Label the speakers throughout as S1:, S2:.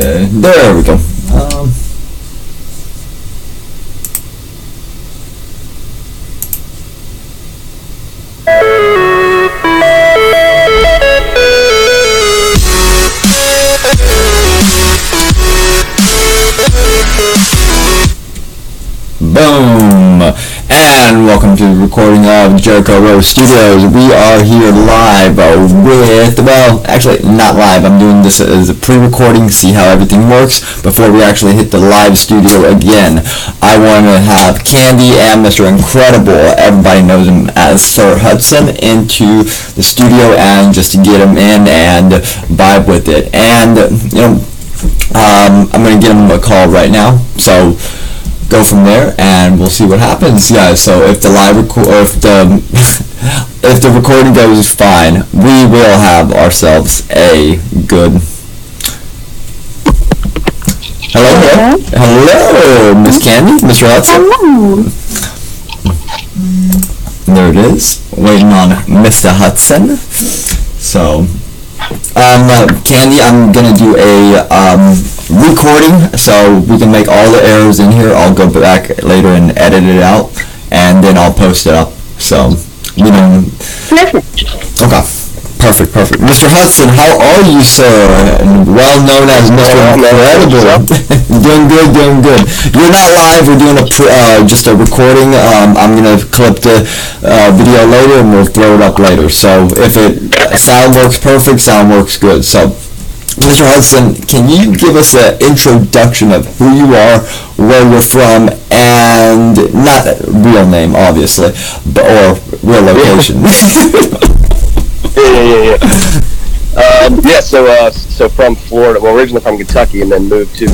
S1: There we go. Boom! And welcome to the recording of Jericho Rose Studios. We are here live with, well, actually not live. I'm doing this as a pre-recording, see how everything works before we actually hit the live studio again. I want to have Candy and Mr. Incredible, everybody knows him as Sir Hudson, into the studio and just to get him in and vibe with it. And, I'm going to give him a call right now. So go from there and we'll see what happens, guys. So if the live if the recording goes fine, we will have ourselves a good hello Miss Candy, Mr. Hudson.
S2: Hello.
S1: There it is, waiting on Mr. Hudson. So Candy, I'm gonna do a recording so we can make all the errors in here. I'll go back later and edit it out, and then I'll post it up. So,
S2: Perfect.
S1: Okay. Perfect. Mr. Hudson, how are you, sir? Well known as Mr. Incredible. Doing good. You're not live. We're doing just a recording. I'm gonna clip the video later, and we'll throw it up later. So if sound works perfect, sound works good. So, Mr. Hudson, can you give us an introduction of who you are, where you're from, and not real name, obviously, or real location?
S3: So from Florida, well, originally from Kentucky, and then moved to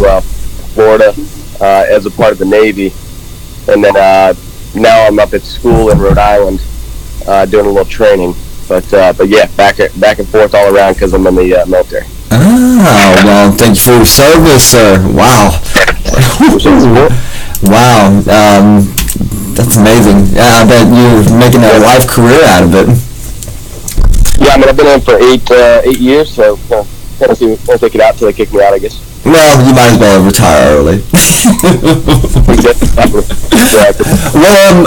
S3: Florida as a part of the Navy, and then now I'm up at school in Rhode Island doing a little training. But yeah, back and forth all around because I'm in the military.
S1: Oh, well, thank you for your service, sir. Wow. Wow. That's amazing. Yeah, I bet you're making a life career out of it.
S3: Yeah, I mean, I've been in for 8 years, so we'll take it out till they kick me out, I guess.
S1: Well, you might as well retire early. Well,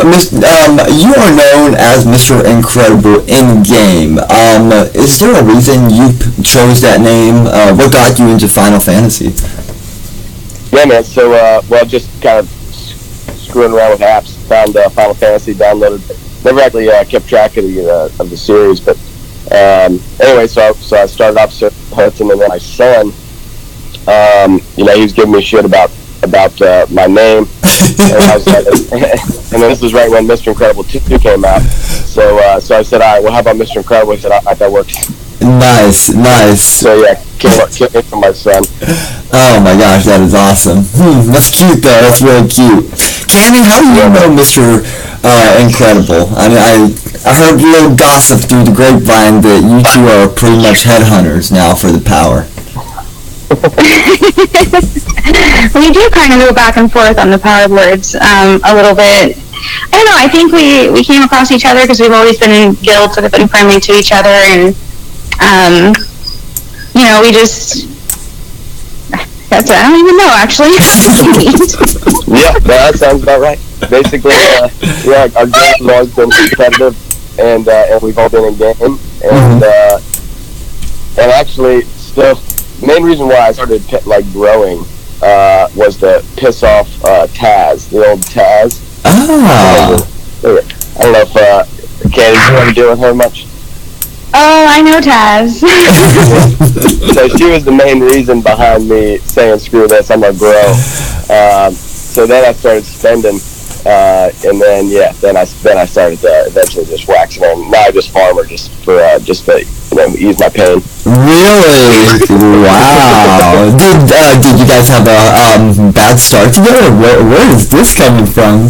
S1: you are known as Mr. Incredible in game. Is there a reason you chose that name? What got you into Final Fantasy?
S3: Yeah, man. So, just kind of screwing around with apps. Found Final Fantasy, downloaded. Never actually kept track of the series, but anyway, so I started off Sir Hudson, and then my son. He was giving me shit about my name, and then this was right when Mr. Incredible 2 came out. So I said, all right, well, how about Mr. Incredible? He said, all right, that works.
S1: Nice.
S3: So yeah, came from my son.
S1: Oh my gosh, that is awesome. That's cute though. That's really cute. Candy, how do you know Mr. Incredible? I mean, I heard a little gossip through the grapevine that you two are pretty much headhunters now for the power.
S2: We do kind of go back and forth on the power words a little bit. I don't know, I think we came across each other because we've always been in guilds that have been friendly to each other, and we just, that's it. I don't even know, actually.
S3: Yeah, that sounds about right. Basically, our game has always been competitive, and we've all been in game, and actually, still, the main reason why I started growing was to piss off Taz, the old Taz.
S1: Ah.
S3: I don't know if Candy, you ever deal with her much?
S2: Oh, I know Taz.
S3: So she was the main reason behind me saying, screw this, I'm going to grow. So then I started spending, and then I started eventually just waxing her. Now I just farm her just to ease my pain.
S1: Really? Wow. Did you guys have a bad start together? Where is this coming from?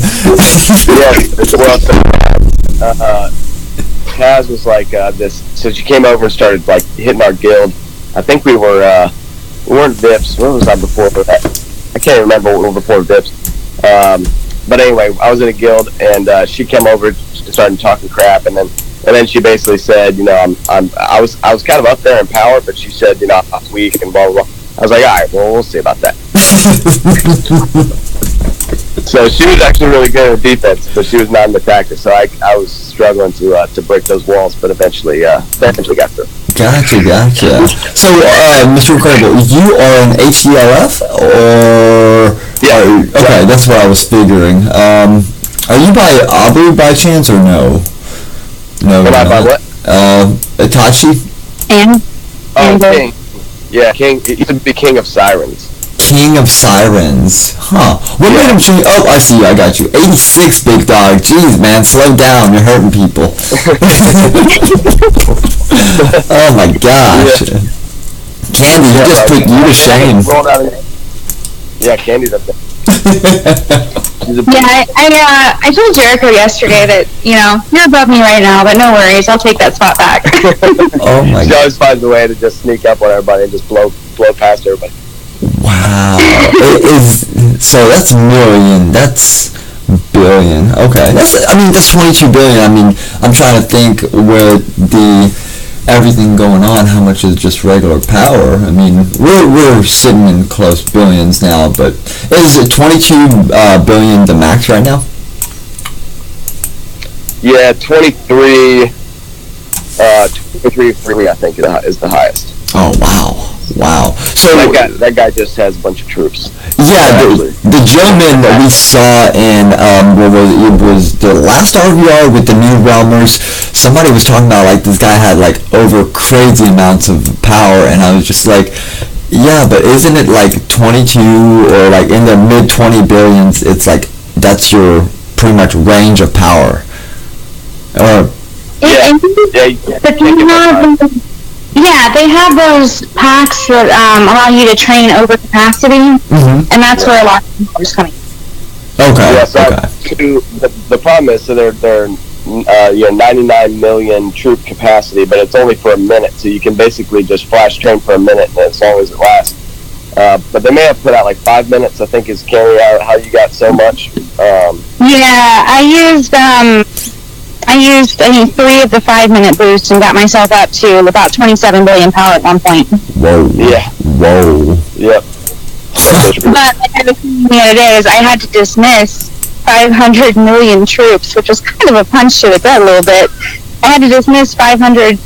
S3: Taz was like this. So she came over and started hitting our guild. I think we weren't VIPs. What was I before that? I can't remember what we were before VIPs. But anyway, I was in a guild, and she came over and started talking crap, and then she basically said, I was kind of up there in power, but she said, I'm weak and blah blah blah. I was like, all right, well, we'll see about that. So she was actually really good at defense, but she was not in the practice. So I was struggling to break those walls, but eventually got through.
S1: Gotcha. So, Mr. Incredible, you are an HDLF, or...
S3: Yeah.
S1: Okay, that's what I was figuring. Are you by Aubrey by chance, or no? No.
S3: Am I by what?
S1: Itachi?
S2: And?
S3: King. Yeah, King. He used to be King of Sirens.
S1: King of Sirens. Huh. What made him change? Oh, I see you. I got you. 86, big dog. Jeez, man. Slow down. You're hurting people. Oh, my gosh. Yeah. Candy, you just put you to shame.
S3: Yeah, Candy's up there.
S2: I told Jericho yesterday that, you're above me right now, but no worries. I'll take that spot back.
S1: Oh, my God.
S3: She always finds a way to just sneak up on everybody and just blow past everybody.
S1: Wow. So that's million. That's billion. Okay. That's 22 billion. I'm trying to think where everything going on, how much is just regular power. We're sitting in close billions now, but is it 22 billion the max right now?
S3: Yeah, 23, I think is the highest.
S1: Oh, wow. So
S3: that guy just has a bunch of troops.
S1: Yeah, the gentleman that we saw in it was the last RVR with the New Realmers. Somebody was talking about like this guy had like over crazy amounts of power, and I was just like, yeah, but isn't it like 22 or like in the mid 20 billions? It's like that's your pretty much range of power.
S2: Yeah, they have those packs that allow you to train over capacity, and that's where a lot of people are just coming.
S1: Okay.
S3: Yeah, so the problem is, so they're 99 million troop capacity, but it's only for a minute, so you can basically just flash train for a minute, and as long as it lasts. But they may have put out like 5 minutes, I think, is carry out how you got so much.
S2: I used 3 of the 5-minute boosts and got myself up to about 27 billion power at one point.
S1: Whoa.
S3: Yeah.
S1: Whoa.
S3: Yep.
S2: But like I was saying the other day, is I had to dismiss 500 million troops, which was kind of a punch to the gut a little bit. I had to dismiss 500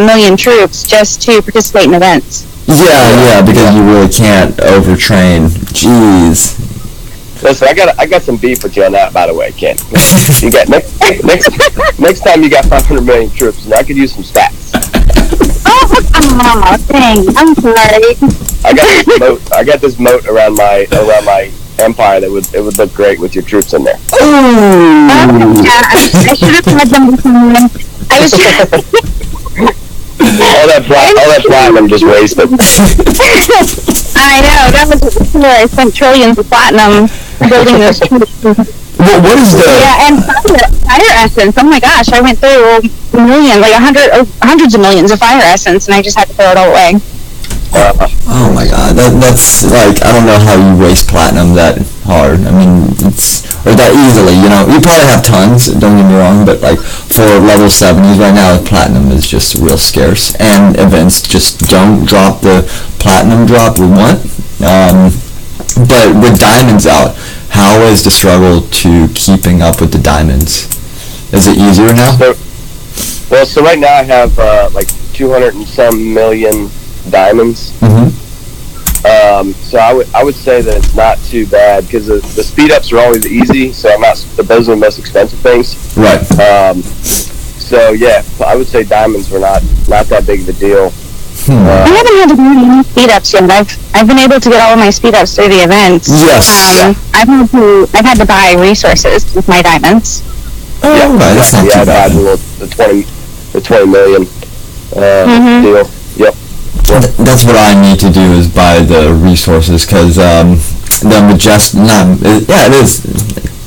S2: million troops just to participate in events.
S1: Yeah, because you really can't overtrain. Jeez.
S3: Listen, I got some beef with you on that, by the way, Ken. You got next time you got 500 million troops, and I could use some stats.
S2: Oh, dang! I'm sorry.
S3: I got this moat around my empire that would look great with your troops in there.
S1: Ooh.
S2: Yeah, I should have had them before. I was
S3: all that platinum just wasted.
S2: I know, that was before I spent trillions of platinum building those troops.
S1: What is the...
S2: Yeah, and fire essence. Oh my gosh, I went through hundreds of millions of fire essence, and I just had to throw it all away.
S1: Oh my god, that's like, I don't know how you waste platinum that hard. Or that easily, You probably have tons, don't get me wrong, but like for level 70s right now, platinum is just real scarce. And events just don't drop the platinum drop we want. But with diamonds out, how is the struggle to keeping up with the diamonds? Is it easier now?
S3: So right now I have like 200 and some million diamonds. So I would say that it's not too bad because the speed ups are always easy. So those are the most expensive things.
S1: Right.
S3: So yeah, I would say diamonds were not that big of a deal.
S2: I haven't had to do any speed ups yet. I've been able to get all of my speed ups through the events.
S1: Yes.
S2: I've had to buy resources with my diamonds.
S1: Oh, yeah, right. That's not too bad.
S3: The 20 million deal. Yep.
S1: That's what I need to do is buy the resources because the it is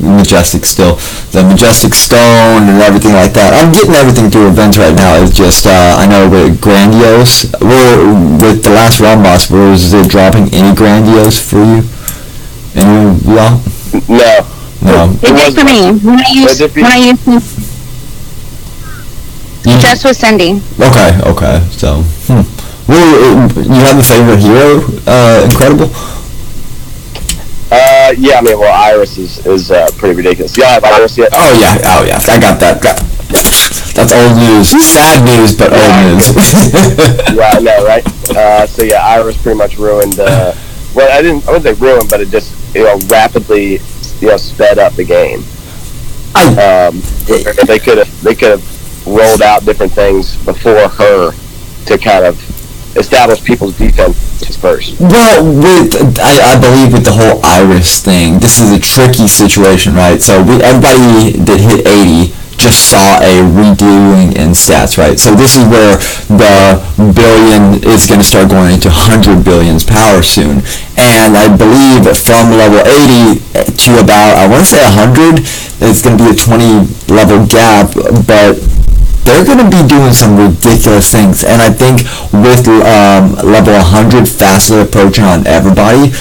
S1: majestic still. The majestic stone and everything like that. I'm getting everything through events right now. It's just I know with grandiose, with the last realm boss, was it dropping any grandiose for you? Any of y'all?
S3: No.
S2: It did for me when I used just with Cindy.
S1: Okay. So You have a favorite hero, Incredible?
S3: Yeah, I mean, well, Iris is pretty ridiculous. You all have Iris yet?
S1: Oh yeah, I got that. That's old news. Sad news, but old news.
S3: Yeah, I know, right? So yeah, Iris pretty much ruined. Well, I wouldn't say ruined, but it just rapidly sped up the game. They could have rolled out different things before her to kind of establish people's defenses first.
S1: Well, I believe with the whole Iris thing, this is a tricky situation, right? So everybody that hit 80 just saw a redoing in stats, right? So this is where the billion is going to start going into 100 billion's power soon. And I believe from level 80 to about, I want to say 100, it's going to be a 20 level gap, but they're going to be doing some ridiculous things. And I think with level 100 fastly approaching on everybody,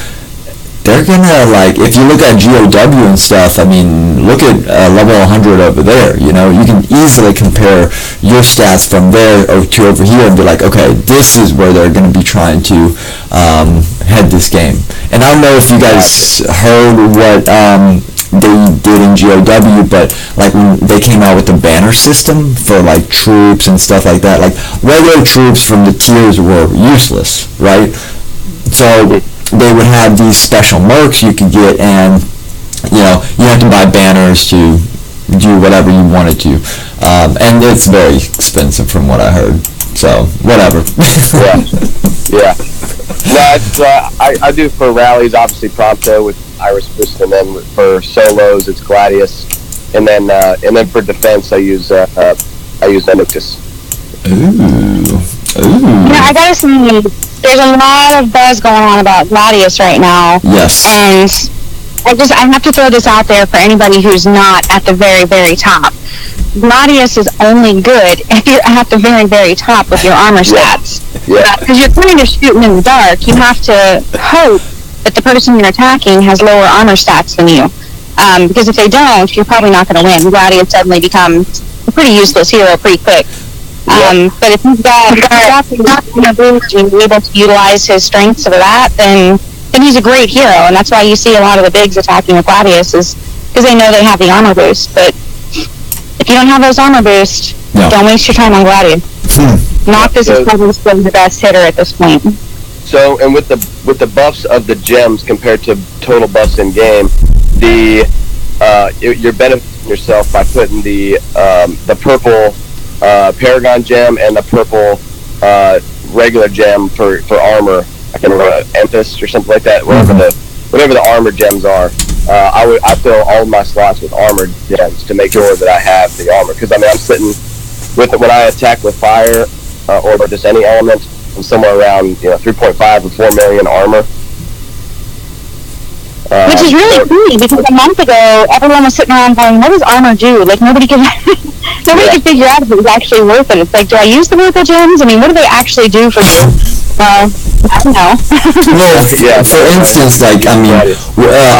S1: they're going to, like, if you look at GOW and stuff, I mean, look at level 100 over there, you can easily compare your stats from there to over here and be like, okay, this is where they're going to be trying to head this game. And I don't know if you guys heard what they did in GOW, but like when they came out with the banner system for like troops and stuff like that, like regular troops from the tiers were useless, right? So they would have these special mercs you could get, and you have to buy banners to do whatever you wanted to, and it's very expensive from what I heard. So whatever.
S3: Yeah. No, I do for rallies, obviously Prompto with Iris Boost, and then for solos it's Gladius, and then for defense I use Invictus.
S1: Ooh.
S2: Yeah, I gotta say, there's a lot of buzz going on about Gladius right now.
S1: Yes.
S2: And I have to throw this out there for anybody who's not at the very, very top. Gladius is only good if you're at the very, very top with your armor stats.
S3: Yeah.
S2: Because you're kind of shooting in the dark. You have to hope that the person you're attacking has lower armor stats than you. Because if they don't, you're probably not going to win. Gladius suddenly becomes a pretty useless hero pretty quick. But if you've got the boost and you're able to utilize his strengths for that, then he's a great hero. And that's why you see a lot of the bigs attacking with Gladius, is because they know they have the armor boost. But if you don't have those armor boost, don't waste your time on Gladius. Noctis is probably still the best hitter at this point.
S3: So, and with the buffs of the gems compared to total buffs in game, you're benefiting yourself by putting the purple Paragon gem and the purple regular gem for armor. I can remember Emphas or something like that. Whatever the armor gems are. I fill all of my slots with armor gems to make sure that I have the armor. Because I mean, I'm sitting with when I attack with fire or just any element, I'm somewhere around 3.5 or 4 million armor.
S2: Which is really funny, because a month ago everyone was sitting around going, "What does armor do?" Like nobody could figure out if it was actually worth it. It's like, do I use the purple gems? I mean, what do they actually do for you? Well, I don't know.
S1: Well, for instance, like, I mean, a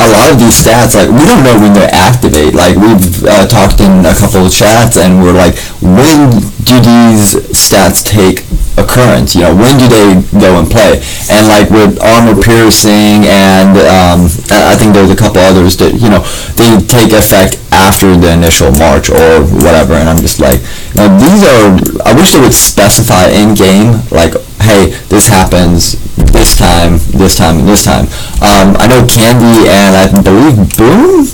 S1: lot of these stats, like, we don't know when they activate. Like, we've talked in a couple of chats, and we're like, when do these stats take occurrence? When do they go and play? And, like, with armor piercing, and I think there's a couple others that, they take effect after the initial march or whatever, and I'm just like, I wish they would specify in-game, like, hey, this happens this time, and this time. I know Candy and I believe Boom,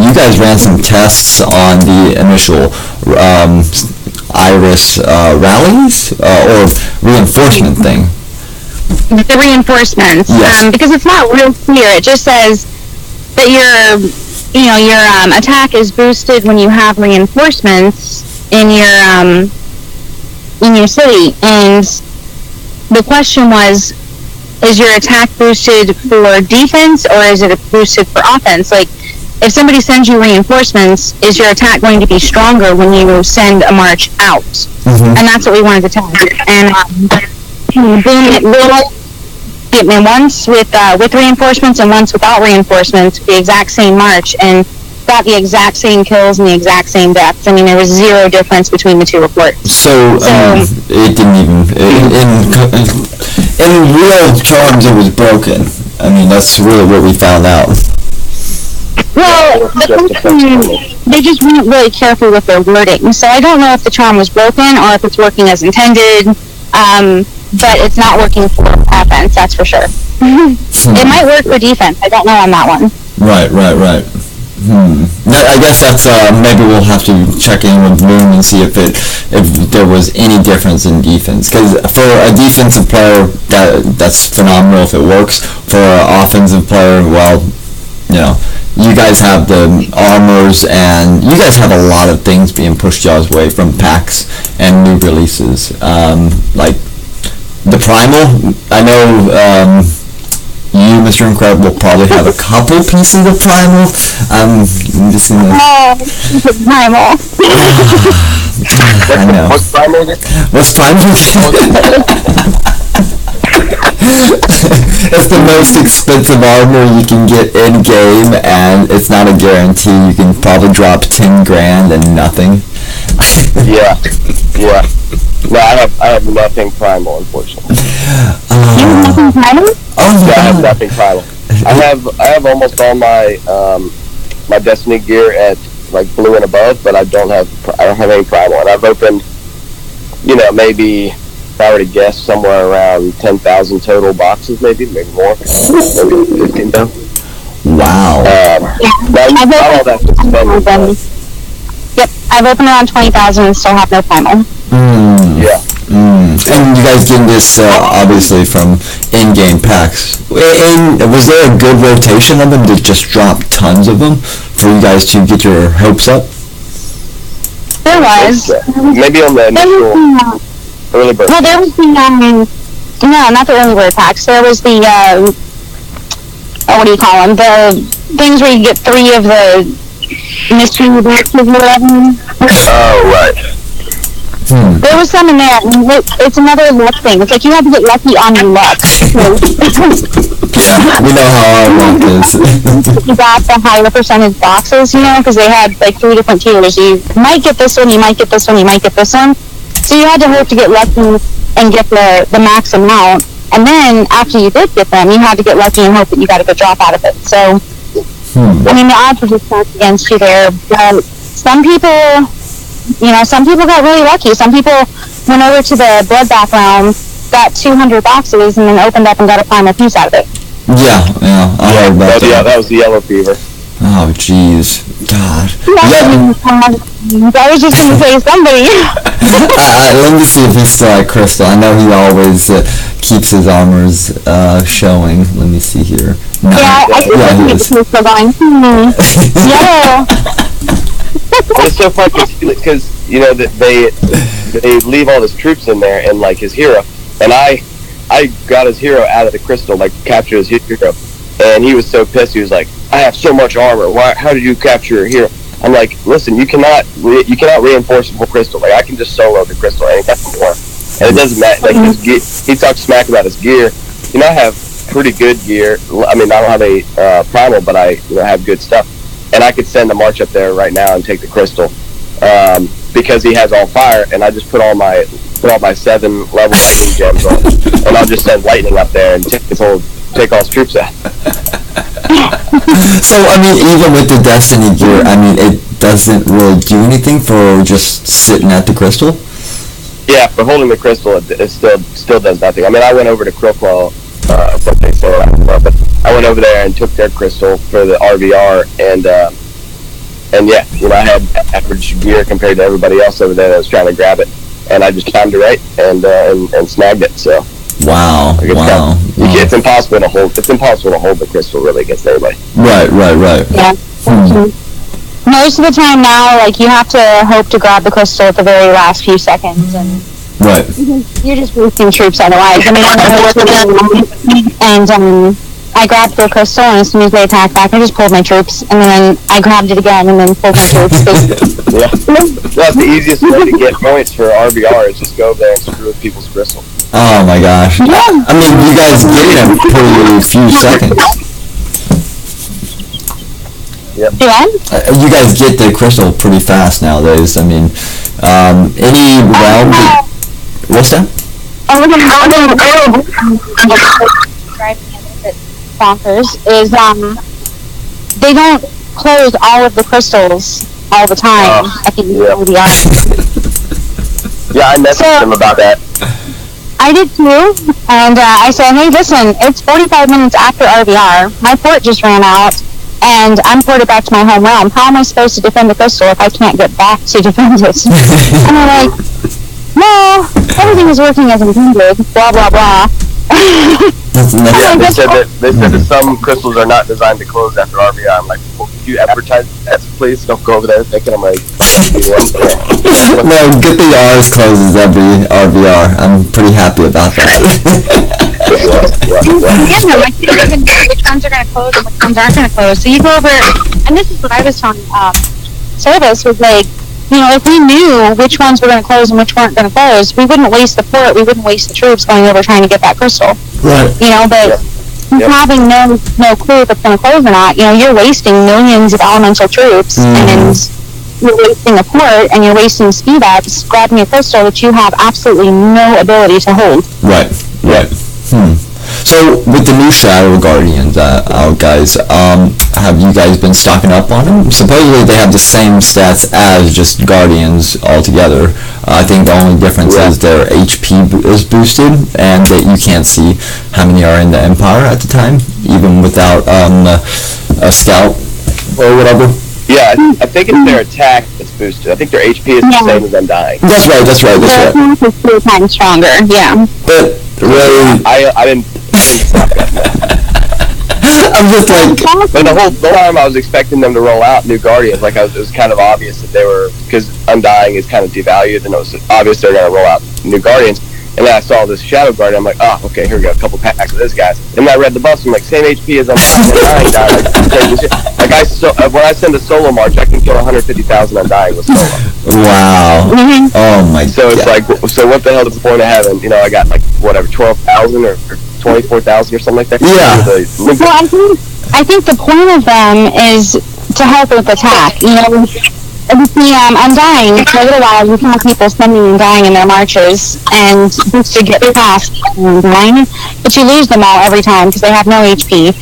S1: you guys ran some tests on the initial Iris rallies or reinforcement thing.
S2: The reinforcements,
S1: yes.
S2: Because it's not real clear. It just says that your attack is boosted when you have reinforcements in your city, and the question was, is your attack boosted for defense or is it boosted for offense? Like, if somebody sends you reinforcements, is your attack going to be stronger when you send a march out? Mm-hmm. And that's what we wanted to test. And once with reinforcements and once without reinforcements, the exact same march. And got the exact same kills and the exact same deaths. I mean, there was zero difference between the two reports.
S1: So it didn't even in real terms it was broken. I mean, that's really what we found out.
S2: Well, they just weren't really careful with their wording. So I don't know if the charm was broken or if it's working as intended. But it's not working for offense, that's for sure. It might work for defense. I don't know on that one.
S1: Right. I guess that's maybe we'll have to check in with Moon and see if there was any difference in defense. Because for a defensive player, that's phenomenal if it works. For an offensive player, well, you guys have the armors, and you guys have a lot of things being pushed y'all's way from packs and new releases. Like the Primal, I know you, Mr. Incredible, will probably have a couple pieces of Primal. I'm just in the...
S2: Primal.
S1: I know.
S3: What's Primal again?
S1: What's Primal? It's the most expensive armor you can get in game, and it's not a guarantee. You can probably drop 10 grand and nothing.
S3: Yeah. No, I have nothing primal, unfortunately.
S2: You have nothing primal?
S1: Oh,
S3: yeah, I have nothing primal. I have almost all my my Destiny gear at like blue and above, but I don't have any primal, and I've opened, maybe, if I were to guess, somewhere around 10,000 total boxes, maybe more, maybe 15,000.
S1: Wow.
S3: All that to spend.
S2: Yep, I've opened around 20,000 and still have no primal.
S3: Yeah.
S1: And you guys getting this obviously from in-game packs. Was there a good rotation of them to just drop tons of them for you guys to get your hopes up?
S2: There was.
S3: Maybe on the initial early bird.
S2: Well, there was the no, not the early bird packs. There was the what do you call them? The things where you get 3 of the mystery boxes or whatever.
S3: Oh, right.
S2: There was some in there. It's another luck thing. It's like you have to get lucky on your luck.
S1: Yeah, we know how our luck is.
S2: You got the higher percentage boxes, because they had like 3 different tiers. You might get this one, you might get this one, you might get this one. So you had to hope to get lucky and get the max amount. And then after you did get them, you had to get lucky and hope that you got a good drop out of it. So, I mean, the odds were just stacked against you there. But some people got really lucky. Some people went over to the Bloodbath realm, got 200 boxes, and then opened up and got a final piece out of it.
S1: Yeah, I heard about that.
S3: Yeah, that was the yellow fever.
S1: Oh, jeez. God.
S2: I was just going to say somebody.
S1: Let me see if he's still at Crystal. I know he always keeps his armors showing. Let me see here. No.
S2: Yeah, I think he is. Still going. Yeah.
S3: It's so fun because they leave all his troops in there and like his hero, and I got his hero out of the crystal, like captured his hero, and he was so pissed. He was like, "I have so much armor. How did you capture your hero?" I'm like, "Listen, you cannot reinforce the whole crystal. Like I can just solo the crystal anytime more, and it doesn't matter." Like he talks smack about his gear. I have pretty good gear. I mean, I don't have a primal, but I have good stuff. And I could send a march up there right now and take the crystal, because he has all fire, and I just put all my 7 level lightning gems on, and I'll just send lightning up there and take all his troops out.
S1: So I mean, even with the Destiny gear, I mean, it doesn't really do anything for just sitting at the crystal.
S3: Yeah, for holding the crystal, it still does nothing. I mean, I went over to Crowclaw, but I went over there and took their crystal for the RVR, and yeah, I had average gear compared to everybody else over there that was trying to grab it, and I just timed it right and snagged it. So
S1: wow.
S3: It's impossible to hold. It's impossible to hold the crystal really against anybody.
S1: Right.
S2: Yeah. Most of the time now, like you have to hope to grab the crystal at the very last few seconds, and
S1: right.
S2: You're just wasting troops otherwise. I mean, and I grabbed the crystal, and as soon as they attacked back, I just pulled my troops, and then I grabbed it again, and then pulled my troops.
S3: Yeah, that's the easiest way to get points for RBR is just go over there and screw with people's crystal.
S1: Oh my gosh.
S2: Yeah.
S1: I mean, you guys get it in a pretty few seconds.
S3: Yep.
S2: Do I?
S1: You guys get the crystal pretty fast nowadays. I mean, any round. What's that?
S2: Driving me a little bit bonkers is they don't close all of the crystals all the time. I think
S3: yeah. Yeah, I messaged them about that.
S2: I did too, and I said, hey, listen, it's 45 minutes after RVR. My port just ran out, and I'm ported back to my home realm. How am I supposed to defend the crystal if I can't get back to defend it? And they're like, no, everything is working as intended, blah, blah, blah.
S3: Yeah, they said that some crystals are not designed to close after RVR. I'm like, well, could you advertise that, please? Don't go over there thinking I'm like,
S1: no, get the R's closes every RVR. I'm pretty happy about that.
S2: Yeah, like, which ones are going to close and which ones aren't going to close. So you go over, and this is what I was telling Service, was like, you know, if we knew which ones were going to close and which weren't going to close, we wouldn't waste the port, we wouldn't waste the troops going over trying to get that crystal.
S1: Right.
S2: You know, but having no clue if it's going to close or not, you know, you're wasting millions of elemental troops, and you're wasting the port, and you're wasting speed ups grabbing a crystal that you have absolutely no ability to hold.
S1: Right. So, with the new Shadow Guardians out, guys, have you guys been stocking up on them? Supposedly they have the same stats as just Guardians altogether. I think the only difference is their HP is boosted, and that you can't see how many are in the Empire at the time, even without a scout or whatever.
S3: Yeah, I think it's their attack that's boosted. I think their HP is the same as Undying.
S1: That's right.
S2: Their attack is 3 times stronger, yeah.
S1: But really,
S3: I didn't.
S1: I'm just like,
S3: but the whole time I was expecting them to roll out new Guardians. Like it was kind of obvious that they were, because Undying is kind of devalued, and it was obvious they're going to roll out new Guardians. And then I saw this Shadow Guardian. I'm like, oh, okay, here we go, a couple packs of this guy. And then I read the buffs. I'm like, same HP as Undying guy. Like when I send a solo march, I can kill 150,000 Undying with solo.
S1: Wow. Oh my god.
S3: So it's like, so what the hell is the point of having? You know, I got like whatever 12,000 or 24,000 or something like that.
S1: Yeah.
S2: Well, I think the point of them is to help with attack. You know, with the Undying, for a little while, you have people sending Undying in their marches, and just to get past Undying, but you lose them all every time because they have no HP.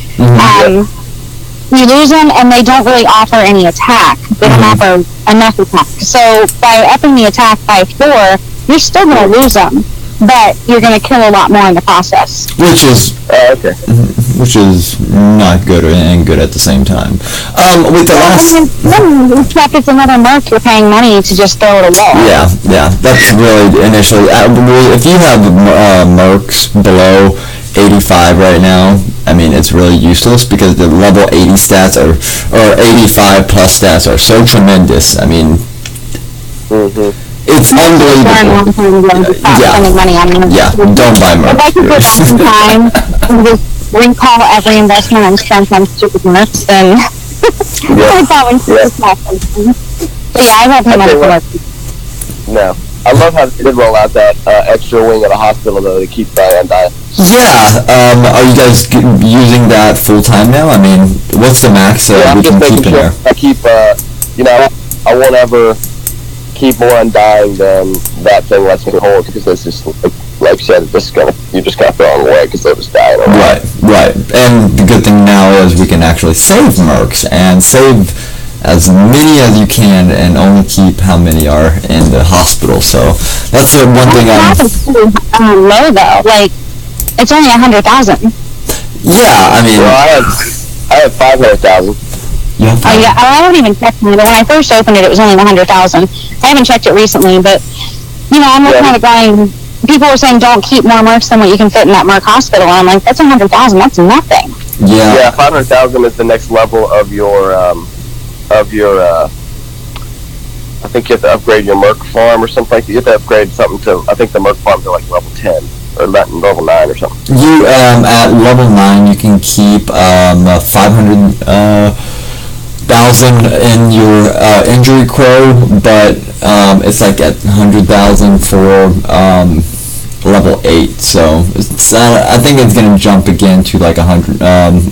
S2: You lose them, and they don't really offer any attack. They don't offer enough attack. So by upping the attack by 4, you're still going to lose them, but you're going to kill a lot more in the process.
S1: Which is which is not good and good at the same time. With the last,
S2: except it's another merc you're paying money to just throw it away.
S1: Yeah, that's really initially. If you have mercs below 85 right now, I mean, it's really useless because the level 80 stats or 85 plus stats are so tremendous. I mean, it's unbelievable.
S2: Spending money on them.
S1: Yeah, don't buy mercs.
S2: If I could go back in time and just recall every investment and spend on stupid mercs, then I probably would small things. So yeah, I have no money for mercs.
S3: No. I love how they did roll out that extra wing of the hospital, though, to keep Undying.
S1: Yeah, are you guys using that full time now? I mean, what's the max we can keep in there?
S3: I keep, you know, I won't ever keep more Undying than that thing lets me hold, because this is, like you said, you're just gonna throw them away because they'll just die.
S1: Right. And the good thing now is we can actually save mercs and save as many as you can, and only keep how many are in the hospital. So that's the one thing
S2: low though. Like, it's only 100,000.
S1: Yeah, I mean.
S3: Well, I have 500,000.
S1: Yeah.
S2: Oh yeah, I haven't even checked it. When I first opened it, it was only 100,000. I haven't checked it recently, but you know, I'm looking at it going. People were saying don't keep more mercs than what you can fit in that merc hospital, and I'm like, that's 100,000. That's nothing.
S1: Yeah.
S3: 500,000 is the next level of your. I think you have to upgrade your merc farm or something like that. You have to upgrade something to, I think the merc farm to like level 10 or level 9 or something.
S1: You at level 9 you can keep 500,000 in your injury crow, but it's like at 100,000 for level 8. So it's I think it's gonna jump again to like 100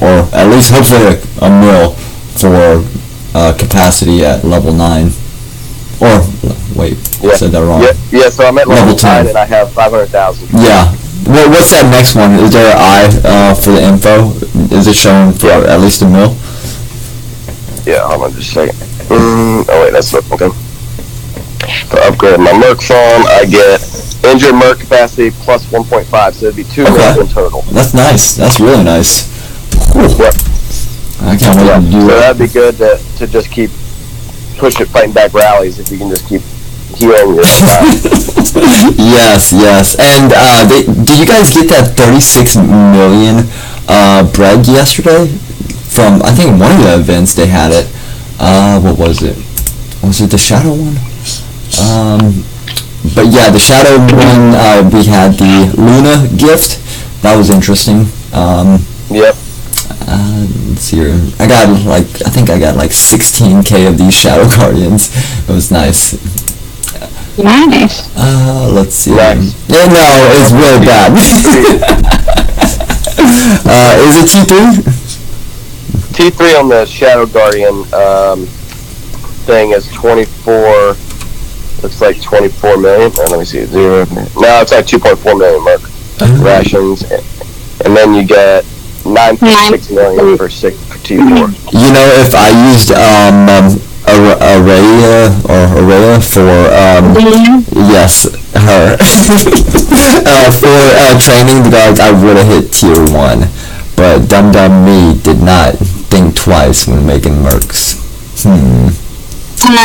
S1: or at least hopefully a mil for capacity at level 9. Or, wait, I said that wrong.
S3: Yeah, so I'm at level
S1: 10.
S3: 9 and I have 500,000.
S1: Yeah. What's that next one? Is there an I for the info? Is it showing for at least a mil?
S3: Yeah, hold on just a second. Oh wait, that's not okay. To upgrade my Merc farm, I get injured Merc capacity plus 1.5, so it'd be 2 mil in total.
S1: That's nice. That's really nice. Cool.
S3: Yep.
S1: I can't wait to do
S3: so
S1: that.
S3: that'd be good to just keep fighting back rallies if you can just keep healing your
S1: Yes. And did you guys get that 36 million bread yesterday? From, I think, one of the events they had it. What was it? Was it the Shadow one? But yeah, the Shadow one, we had the Luna gift. That was interesting.
S3: Yep.
S1: Let's see here. I think I got like 16k of these Shadow Guardians. It was nice.
S2: Nice.
S1: Let's see.
S3: Nice.
S1: Yeah, no, it's really bad. Is it T3?
S3: T3 on the Shadow Guardian thing is 24. Looks like 24 million. Let me see. 0. No, it's like 2.4 million Merc rations, and then you get 9.6 million for T4.
S1: You know, if I used Araya for yes, her for training the guards, I would have hit tier 1. But dumb me did not think twice when making Mercs.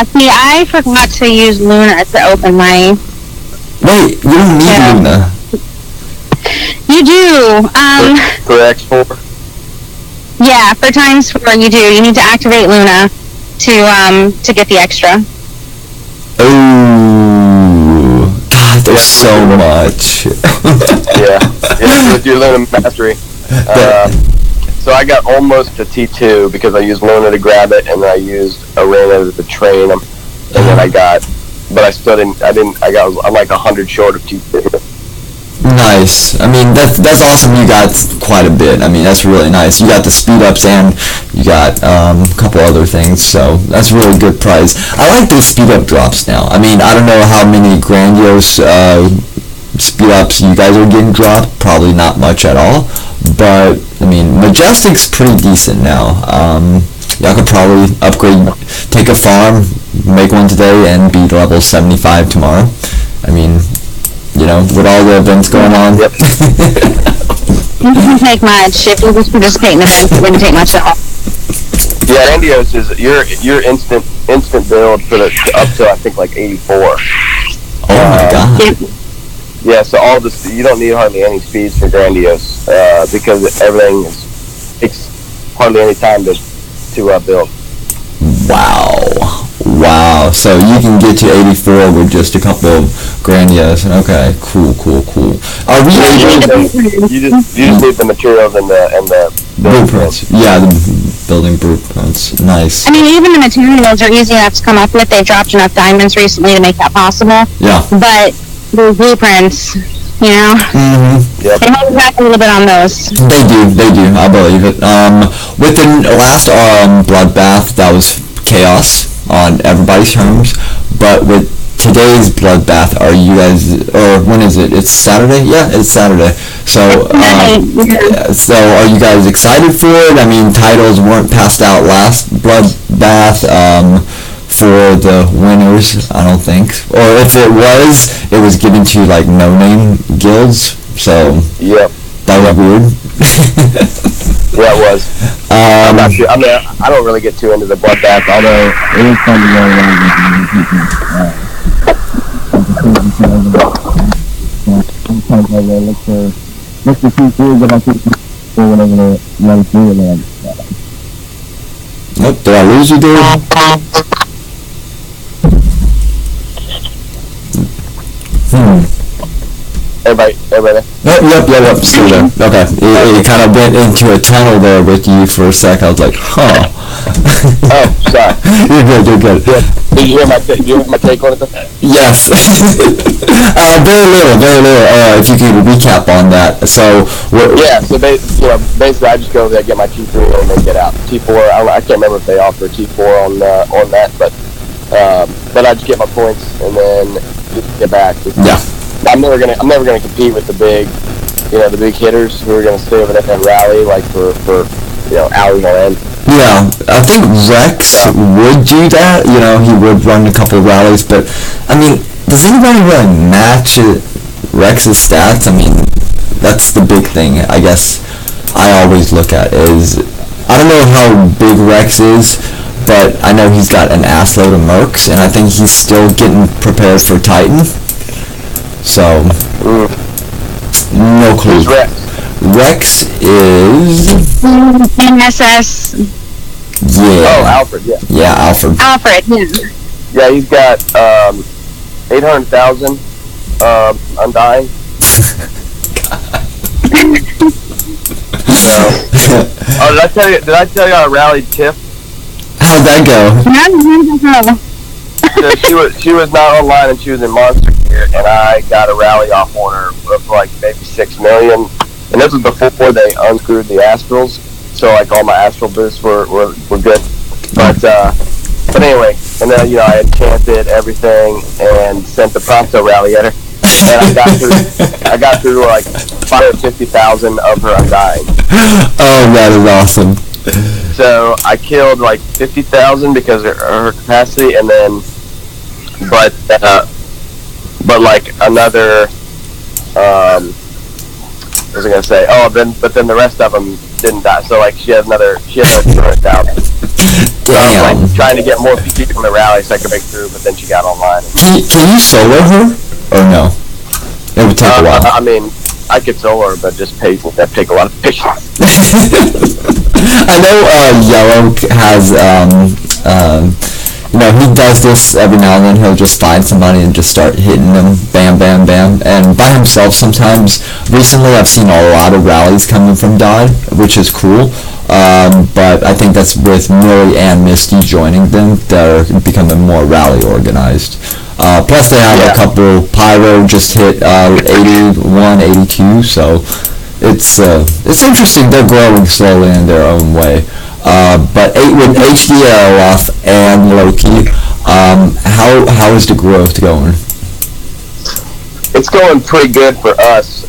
S2: See, I forgot to use Luna to open my...
S1: Wait, you don't need Luna.
S2: You do.
S3: For X4?
S2: Yeah, for times 4 you do. You need to activate Luna to get the extra.
S1: Oh, God, there's so much.
S3: yeah, with your Luna Mastery. So I got almost to T2 because I used Luna to grab it, and I used Arena to train them, and then I'm like 100 short of T2.
S1: Nice. I mean, that's awesome. You got quite a bit. I mean, that's really nice. You got the speed ups and you got a couple other things, so that's really good prize. I like those speed up drops now. I mean, I don't know how many grandiose speed ups you guys are getting dropped. Probably not much at all. But I mean, Majestic's pretty decent now. Y'all could probably upgrade, take a farm, make one today, and be level 75 tomorrow. I mean, you know, with all the events going on.
S3: Yep.
S2: It doesn't take much. If you just participate in events, it wouldn't take much at all.
S3: Yeah, Grandiose is your instant build for up to I think like 84.
S1: Oh my god.
S3: Yeah, so all this, you don't need hardly any speeds for Grandiose because everything takes hardly any time to build.
S1: Wow. So you can get to 84 with just a couple of Grandiose. Okay, cool. Are we able?
S3: You just need the materials and the
S1: blueprints. Yeah, the building blueprints. Nice.
S2: I mean, even the materials are easy enough to come up with. They've dropped enough diamonds recently to make that possible.
S1: Yeah.
S2: But the blueprints, you know,
S3: Yep.
S2: they hold back a little bit on those.
S1: They do. I believe it. With the last bloodbath, that was chaos on everybody's terms. But with today's bloodbath, are you guys, or when is it? It's Saturday? Yeah, it's Saturday. So, so are you guys excited for it? I mean, titles weren't passed out last bloodbath for the winners, I don't think. Or if it was given to like no-name guilds. So
S3: yep.
S1: That was weird.
S3: Yeah, it was. I'm not sure. I mean, I don't really get too into the bloodbath, although it is fun to go around
S1: Nope, did I lose you, dude?
S3: Everybody there?
S1: Yep, still there. Okay, it kind of went into a tunnel there with you for a sec. I was like, huh.
S3: Oh, sorry.
S1: You're good.
S3: Did you hear my take on it?
S1: Yes. Very little. If you could recap on that. So,
S3: yeah. So basically, I just go there, get my T3, and then get out. T4. I can't remember if they offer T4 on that, but I just get my points and then get back.
S1: Yeah.
S3: I'm never gonna compete with the big hitters who are gonna stay over there and rally like for hours on end.
S1: Yeah, I think Rex would do that. He would run a couple of rallies, but I mean, does anybody really match Rex's stats? I mean, that's the big thing. I guess I always look at is I don't know how big Rex is, but I know he's got an ass load of mercs, and I think he's still getting prepared for Titan. So, no clue.
S3: Who's Rex?
S1: Rex is
S2: NSS.
S1: Yeah.
S3: Oh, Alfred. Yeah.
S1: Yeah, Alfred.
S2: Alfred. Yeah.
S3: Yeah, he's got 800,000 undying. Oh, did I tell you I rallied Tiff?
S1: How'd that go?
S3: So she was not online and she was in Monster Gear, and I got a rally off on her of like maybe 6 million. And this was before they unscrewed the Astrals, so like all my Astral boosts were good. But anyway, and then I enchanted everything and sent the Pronto rally at her, and I got through like 550,000 of her undying.
S1: Oh, that is awesome.
S3: So I killed like 50,000 because of her capacity, and then but like another what was I gonna say? Oh, but then the rest of them didn't die. So like she had another 200,000. So I was like trying to get more people in the rally so I could break through, but then she got online.
S1: Can you solo her or no? It would take a while.
S3: I mean, I could solo her, but just take a lot of patience.
S1: I know Yellow has he does this every now and then. He'll just find somebody and just start hitting them, bam, bam, bam, and by himself sometimes. Recently, I've seen a lot of rallies coming from Dodd, which is cool. But I think that's with Millie and Misty joining them that are becoming more rally organized. Plus, they have a couple. Pyro just hit 81, 82, so it's interesting. They're growing slowly in their own way. But with HDL off and Loki, how is the growth going?
S3: It's going pretty good for us,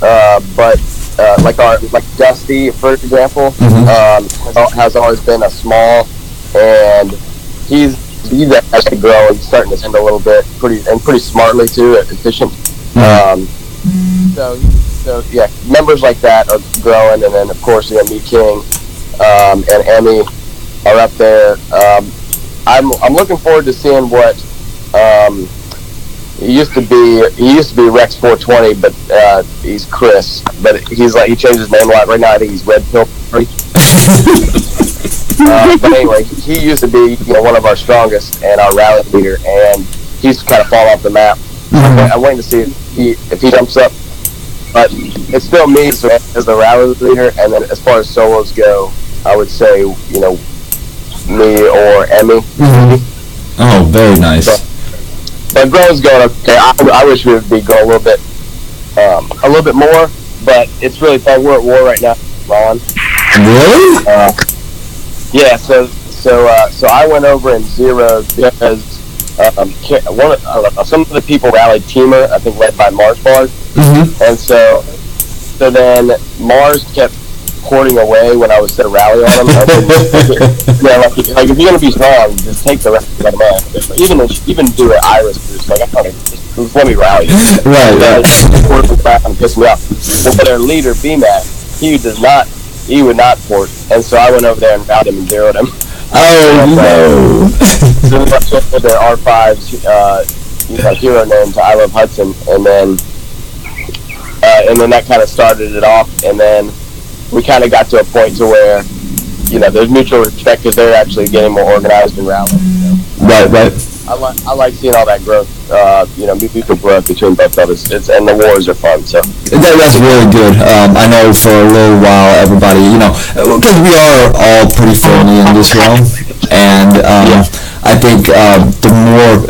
S3: but like Dusty, for example, has always been a small, and he's actually growing, starting to send a little bit, pretty smartly too, efficient. So yeah, members like that are growing, and then of course Me King and Emmy are up there. I'm looking forward to seeing what he used to be Rex 420, but he's Chris. But he changed his name a lot. Right now I think he's Red Pill. But anyway, he used to be one of our strongest and our rally leader, and he's kind of fallen off the map. I'm waiting to see if he jumps up. But it's still me as the rally leader, and then as far as solos go, I would say me or Emmy.
S1: Oh, very nice.
S3: But growing's going okay. I wish we would be going a little bit more, but it's really fun. We're at war right now, Ron.
S1: Really?
S3: Yeah. So I went over and zeroed because some of the people rallied Teamer, I think led by Mars Bars, and so then Mars kept porting away when I was to rally on him. Like if you're gonna be strong, just take the rest of them out. Even do an Iris boost. Like just let me rally. Right. Port back and piss me off. Well, their leader BMAC, he would not port, and so I went over there and rallied him and zeroed him.
S1: Oh no!
S3: So their R5's hero name to I Love Hudson, and then that kind of started it off, and then we kind of got to a point to where, there's mutual respect because they're actually getting more organized and rallying.
S1: Right.
S3: I like seeing all that growth, mutual growth between both of us. And the wars are fun. So
S1: that's really good. I know for a little while everybody, because we are all pretty friendly in this realm. and I think the more,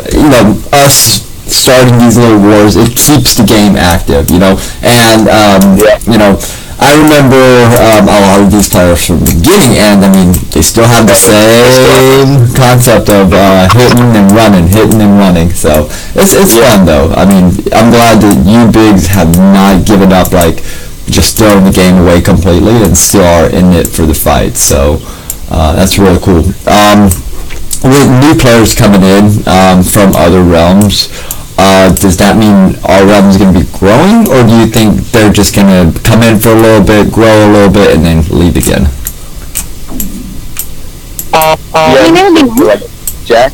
S1: us starting these little wars, it keeps the game active, and I remember a lot of these players from the beginning, and I mean, they still have the same concept of hitting and running. So it's fun though. I mean, I'm glad that you bigs have not given up, like just throwing the game away completely, and still are in it for the fight. So that's really cool. With new players coming in from other realms, does that mean our realm is going to be growing, or do you think they're just going to come in for a little bit, grow a little bit, and then leave again?
S3: Jack?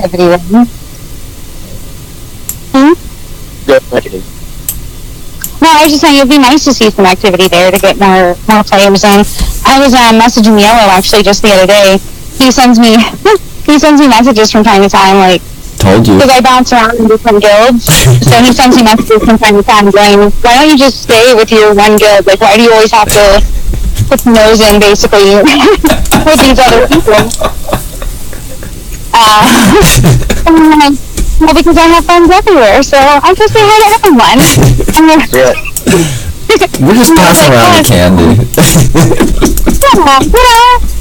S2: No, I was just saying it'd be nice to see some activity there to get more players in. I was messaging Yellow actually just the other day. He sends me messages from time to time, like,
S1: told you.
S2: Because I bounce around in different guilds, so he sends me messages from time to time going, why don't you just stay with your one guild? Like, why do you always have to put your nose in, basically, with these other people? And I'm like, well, because I have friends everywhere, so I'm just saying hi to everyone.
S1: We're just passing around the candy.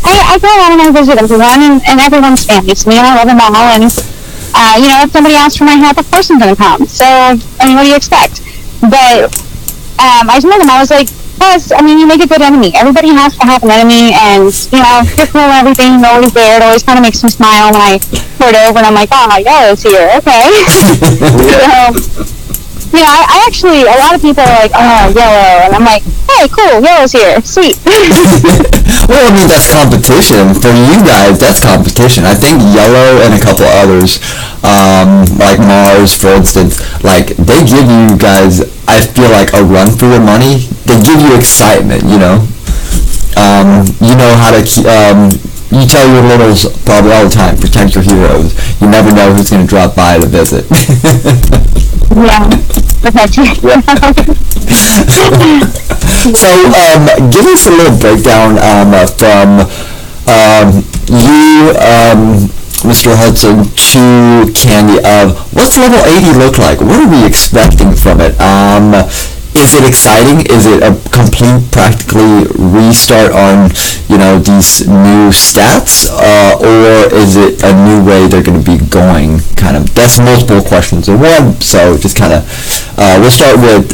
S2: I go around and I visit everyone, and everyone's family to me, and I love them all, and if somebody asks for my help, of course I'm going to come. So, I mean, what do you expect? But I told them, I was like, plus, I mean, you make a good enemy. Everybody has to have an enemy, and, you're cool and everything, you're always there. It always kind of makes me smile when I put it over, and I'm like, oh, Yellow's here, okay. So, I actually, a lot of people are like, oh, Yellow, and I'm like, hey, cool, Yellow's here, sweet.
S1: Well, I mean, that's competition. For you guys, that's competition. I think Yellow and a couple others, like Mars, for instance, like, they give you guys, I feel like, a run for your money. They give you excitement, You know how to you tell your littles probably all the time, protect your heroes. You never know who's going to drop by to visit.
S2: Yeah.
S1: So, give us a little breakdown from you, Mr. Hudson, to Candy of what's level 80 look like? What are we expecting from it? Is it exciting? Is it a complete, practically restart on, these new stats? Or is it a new way they're going to be going? Kind of, that's multiple questions in one, so just kind of, we'll start with,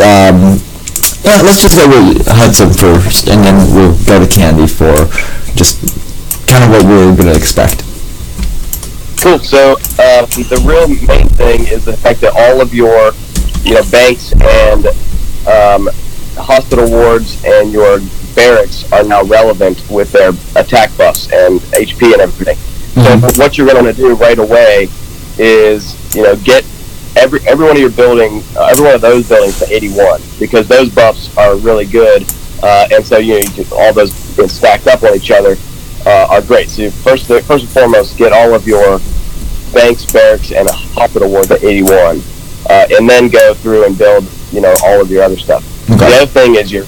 S1: let's just go with Hudson first, and then we'll go to Candy for just kind of what we're going to expect.
S3: Cool, so the real main thing is the fact that all of your, banks and hospital wards and your barracks are now relevant with their attack buffs and HP and everything. Mm-hmm. So what you're going to do right away is, get every one of your every one of those buildings to 81, because those buffs are really good, and so all those stacked up on each other are great. So first and foremost, get all of your banks, barracks, and a hospital ward to 81, and then go through and build all of your other stuff. Okay. The other thing is your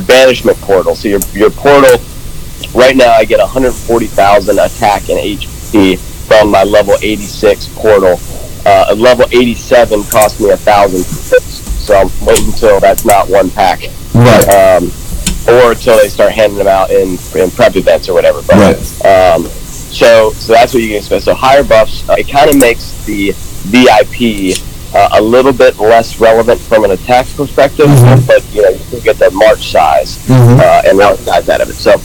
S3: banishment portal. So your portal, right now I get 140,000 attack and HP from my level 86 portal. A level 87 cost me 1,000, so I'm waiting until that's not one pack.
S1: Right.
S3: Or until they start handing them out in prep events or whatever. But,
S1: right.
S3: So that's what you can expect. So higher buffs, it kind of makes the VIP a little bit less relevant from an attack perspective, mm-hmm. but you still get the march size, mm-hmm. And route size out of it. So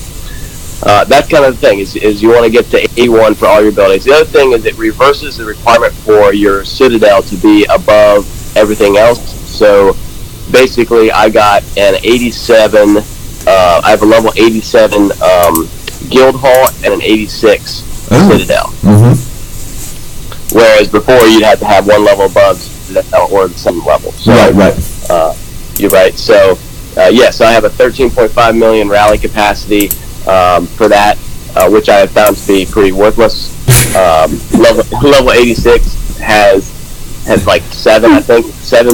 S3: that's kind of the thing is you want to get to 81 for all your buildings. The other thing is it reverses the requirement for your citadel to be above everything else. So basically, I got an 87. I have a level 87 guild hall and an 86 citadel. Mm-hmm. Whereas before you'd have to have one level above or some level. So,
S1: right.
S3: You're right. So, so I have a 13.5 million rally capacity for that, which I have found to be pretty worthless. Level 86 has like 7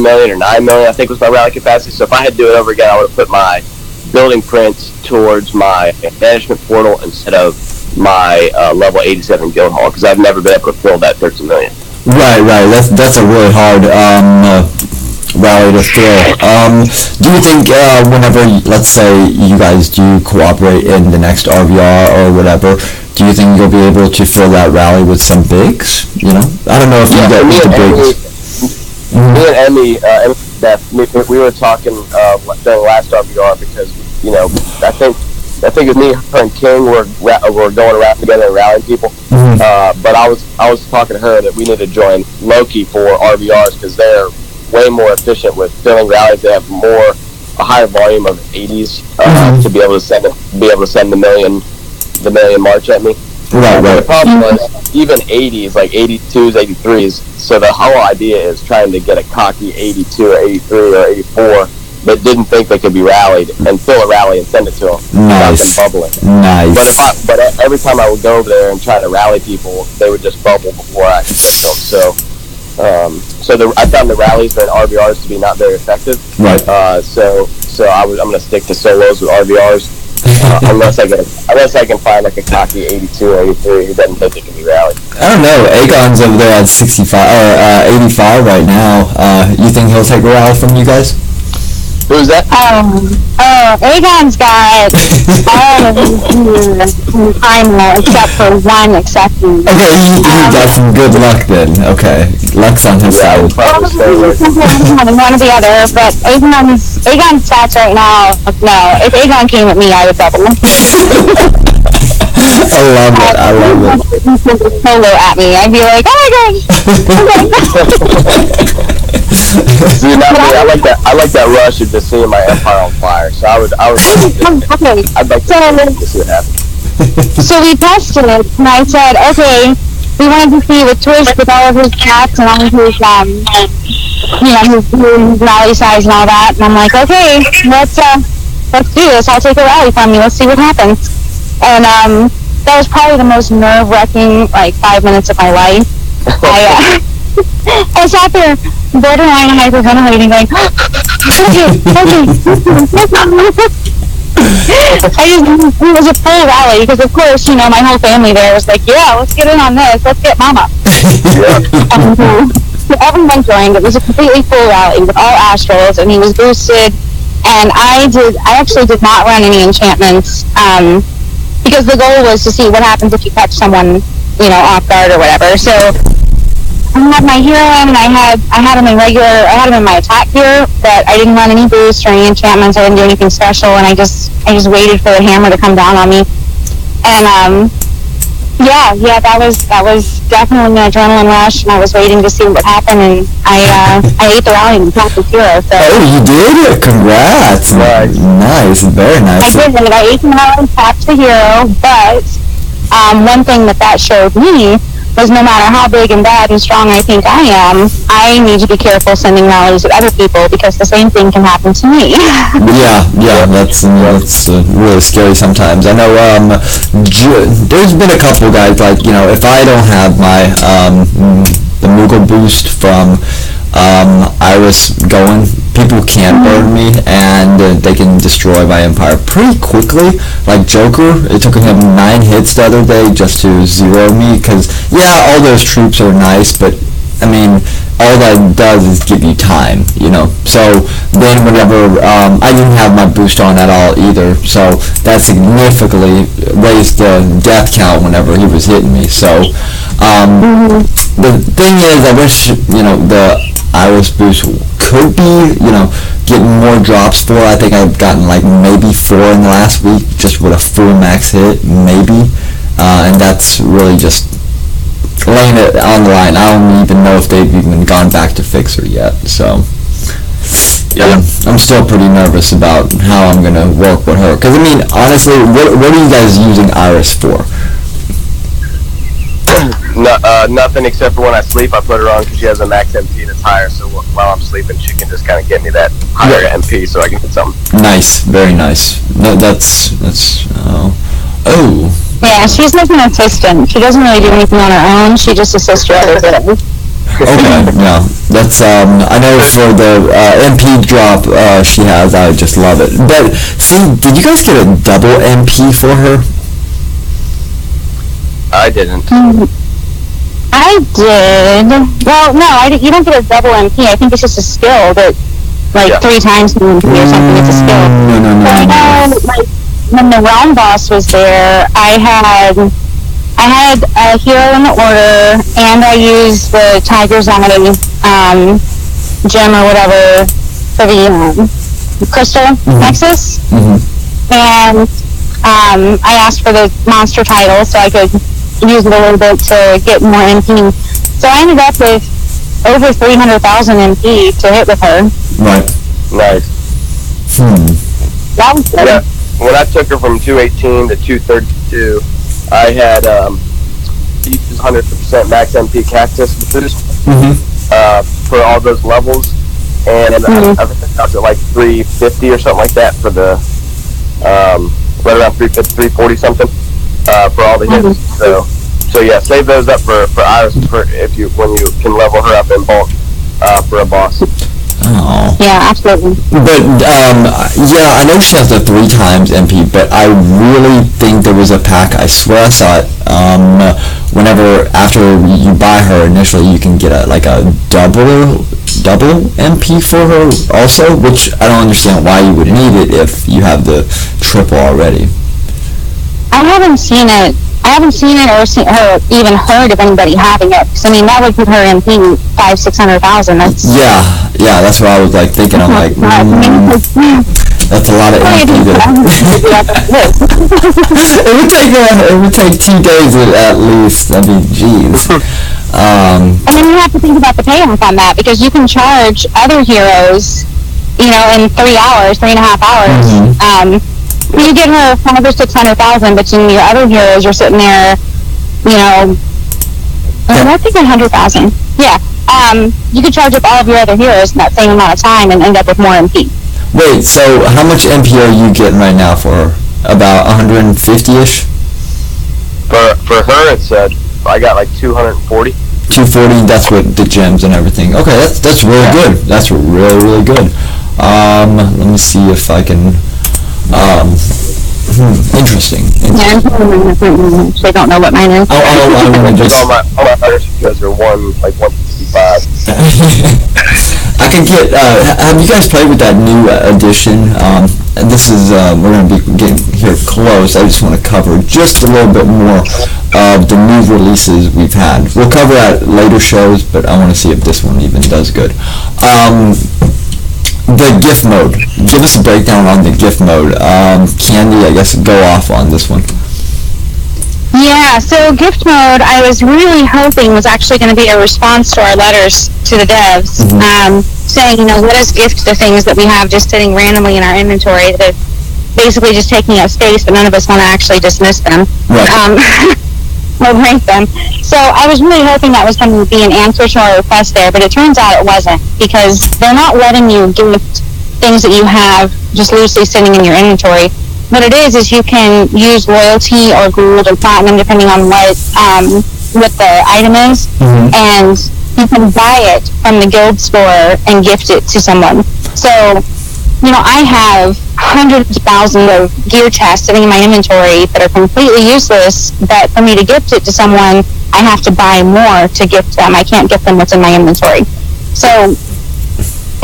S3: million or 9 million, I think was my rally capacity. So if I had to do it over again, I would have put my building prints towards my banishment portal instead of my level 87 guild hall, because I've never been able to fill that 13 million.
S1: Right. That's a really hard rally to fill. Do you think whenever, let's say, you guys do cooperate in the next RVR or whatever, do you think you'll be able to fill that rally with some bigs? You know, I don't know if you get with the bigs.
S3: Me and Emmy, we were talking during last RVR, because I think it's me, her, and King were going around together and rallying people. But I was talking to her that we need to join Loki for RVRs, because they're way more efficient with filling rallies. They have a higher volume of 80s to be able to send the million march at me.
S1: Right.
S3: The problem was, even 80s, like 82s, 83s. So the whole idea is trying to get a cocky 82 or 83 or 84, but didn't think they could be rallied, and fill a rally and send it to them without them bubbling.
S1: Nice.
S3: But every time I would go over there and try to rally people, they would just bubble before I could get them. So I found the rallies and RVRs to be not very effective.
S1: Right.
S3: So I'm going to stick to solos with RVRs. Unless I can find like a cocky 82 or 83 who doesn't think it can be rallied.
S1: I don't know. Aegon's over there at 65 or 85 right now. You think he'll take a rally from you guys?
S3: Who's that?
S2: Aegon's got all of these primal except for one exception.
S1: Okay, he got some good luck then. Okay, luck's on his side.
S2: One or the other, but Aegon's stats right now, no. If Aegon came at me, I would double him.
S1: I love it.
S2: Solo at me, I'd be like, oh my gosh.
S3: See, not me. I like that rush of just seeing my empire on fire. So I'd like to see it happen.
S2: So we tested it, and I said, okay, we wanted to see with Twitch with all of his cats and all of his, his rally size and all that. And I'm like, okay, let's do this. I'll take a rally from you. Let's see what happens. And that was probably the most nerve-wracking 5 minutes of my life. I sat there borderline hyperventilating, going, it was a full rally, because of course, my whole family there was like, yeah, let's get in on this, let's get mama. So everyone joined. It was a completely full rally with all astrals, and he was boosted, and I actually did not run any enchantments, because the goal was to see what happens if you catch someone, off guard or whatever. So I had my hero in, and I had him in my attack gear, but I didn't run any boosts or any enchantments. I didn't do anything special, and I just waited for the hammer to come down on me. And that was definitely an adrenaline rush, and I was waiting to see what happened, and I ate the rally and attacked the hero. So.
S1: Oh, you did? Congrats! Nice, very nice.
S2: I did. I ate the rally and attacked the hero, but one thing that showed me was no matter how big and bad and strong I think I am, I need to be careful sending rallies at other people, because the same thing can happen to me.
S1: yeah, that's really scary sometimes. I know there's been a couple guys, if I don't have my the Moogle boost from Iris going, people can't burn me, and they can destroy my empire pretty quickly. Like Joker, it took him 9 hits the other day just to zero me, because all those troops are nice, but I mean, all that does is give you time, So then whenever, I didn't have my boost on at all either, so that significantly raised the death count whenever he was hitting me. So the thing is, I wish, the Iris boost could be, getting more drops for. I think I've gotten maybe 4 in the last week just with a full max hit, maybe, and that's really just laying it on the line. I don't even know if they've even gone back to Fixer yet, so I'm still pretty nervous about how I'm going to work with her, because I mean, honestly, what are you guys using Iris for?
S3: Nothing except for when I sleep, I put her on because she has a max MP that's higher, so while I'm sleeping she can just kind of get me that higher MP so I can hit something. Nice,
S1: very nice. That's
S2: Yeah, she's like an assistant. She doesn't really do anything on her own, she just assists her other things.
S1: Okay, yeah, that's, I know for the MP drop she has, I just love it. But, see, did you guys get a double MP for her?
S3: I didn't.
S2: I did. Well, no, you don't get a double MP. I think it's just a skill that, like, 3 times the MP or something. It's a skill.
S1: No.
S2: I know, like, when the realm boss was there, I had a hero in the order, and I used the Tiger's Eye gem or whatever for the crystal nexus. And I asked for the monster title so I could use it a little bit to get more MP. So I ended up with over 300,000 MP to hit with her.
S1: Right.
S3: Nice.
S2: That was good.
S3: Yeah. When I took her from 218 to 232, I had used 100% max MP cactus boost for all those levels, and I think I was at like 350 or something like that for the right around 350, 340 something for all the hits. So yeah, save those up for Iris when you can level her up in bulk for a boss.
S1: Oh.
S2: Yeah, absolutely.
S1: But, yeah, I know she has the 3 times MP, but I really think there was a pack, I swear I saw it, after you buy her initially, you can get a double MP for her also, which I don't understand why you would need it if you have the triple already.
S2: I haven't seen it or even heard of anybody having it. So, I mean, that would put her in 500,000-600,000. That's
S1: yeah. That's what I was like thinking. I'm like, that's a lot of MP. It would take 2 days at least. I mean, jeez.
S2: And then you have to think about the payoff on that, because you can charge other heroes, in 3 hours, 3.5 hours. You get her 500,000 or 600,000, but in your other heroes, you're sitting there, I think 100,000. Yeah. You could charge up all of your other heroes in that same amount of time and end up with more MP.
S1: Wait, so how much MP are you getting right now for her? About 150-ish?
S3: For her, it's I got like 240.
S1: 240. That's what the gems and everything. Okay, that's really good. That's really good. Let me see if I can. Interesting.
S2: Yeah, I don't know what mine is.
S1: I want to just.
S3: All my because they're 165.
S1: I can get. Have you guys played with that new edition? And this is we're going to be getting here close. I just want to cover just a little bit more of the new releases we've had. We'll cover at later shows, but I want to see if this one even does good. The gift mode. Give us a breakdown on the gift mode. Candy, I guess, go off on this one.
S2: Yeah, so gift mode, I was really hoping was actually going to be a response to our letters to the devs, saying, let us gift the things that we have just sitting randomly in our inventory that are basically just taking up space, but none of us want to actually dismiss them.
S1: Right.
S2: Or rank them. So I was really hoping that was going to be an answer to our request there, but it turns out it wasn't, because they're not letting you gift things that you have just loosely sitting in your inventory. What it is you can use loyalty or gold or platinum, depending on what the item is, and you can buy it from the guild store and gift it to someone. So, I have hundreds of thousands of gear chests sitting in my inventory that are completely useless, but for me to gift it to someone, I have to buy more to gift them. I can't gift them what's in my inventory. So,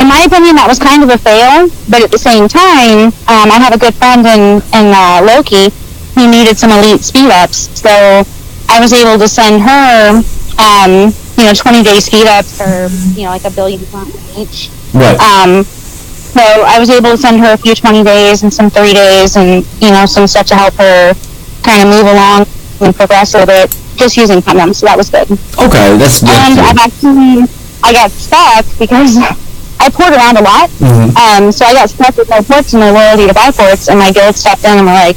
S2: in my opinion, that was kind of a fail, but at the same time, I have a good friend in Loki who needed some elite speed-ups, so I was able to send her, 20-day speed-ups for, like 1 billion each.
S1: Right.
S2: So I was able to send her a few 20 days and some 3 days and, some stuff to help her kind of move along and progress a little bit, just using platinum, so that was good.
S1: Okay, that's good.
S2: And I got stuck because I poured around a lot, so I got stuck with no ports and no loyalty to buy ports, and my guild stepped in and were like,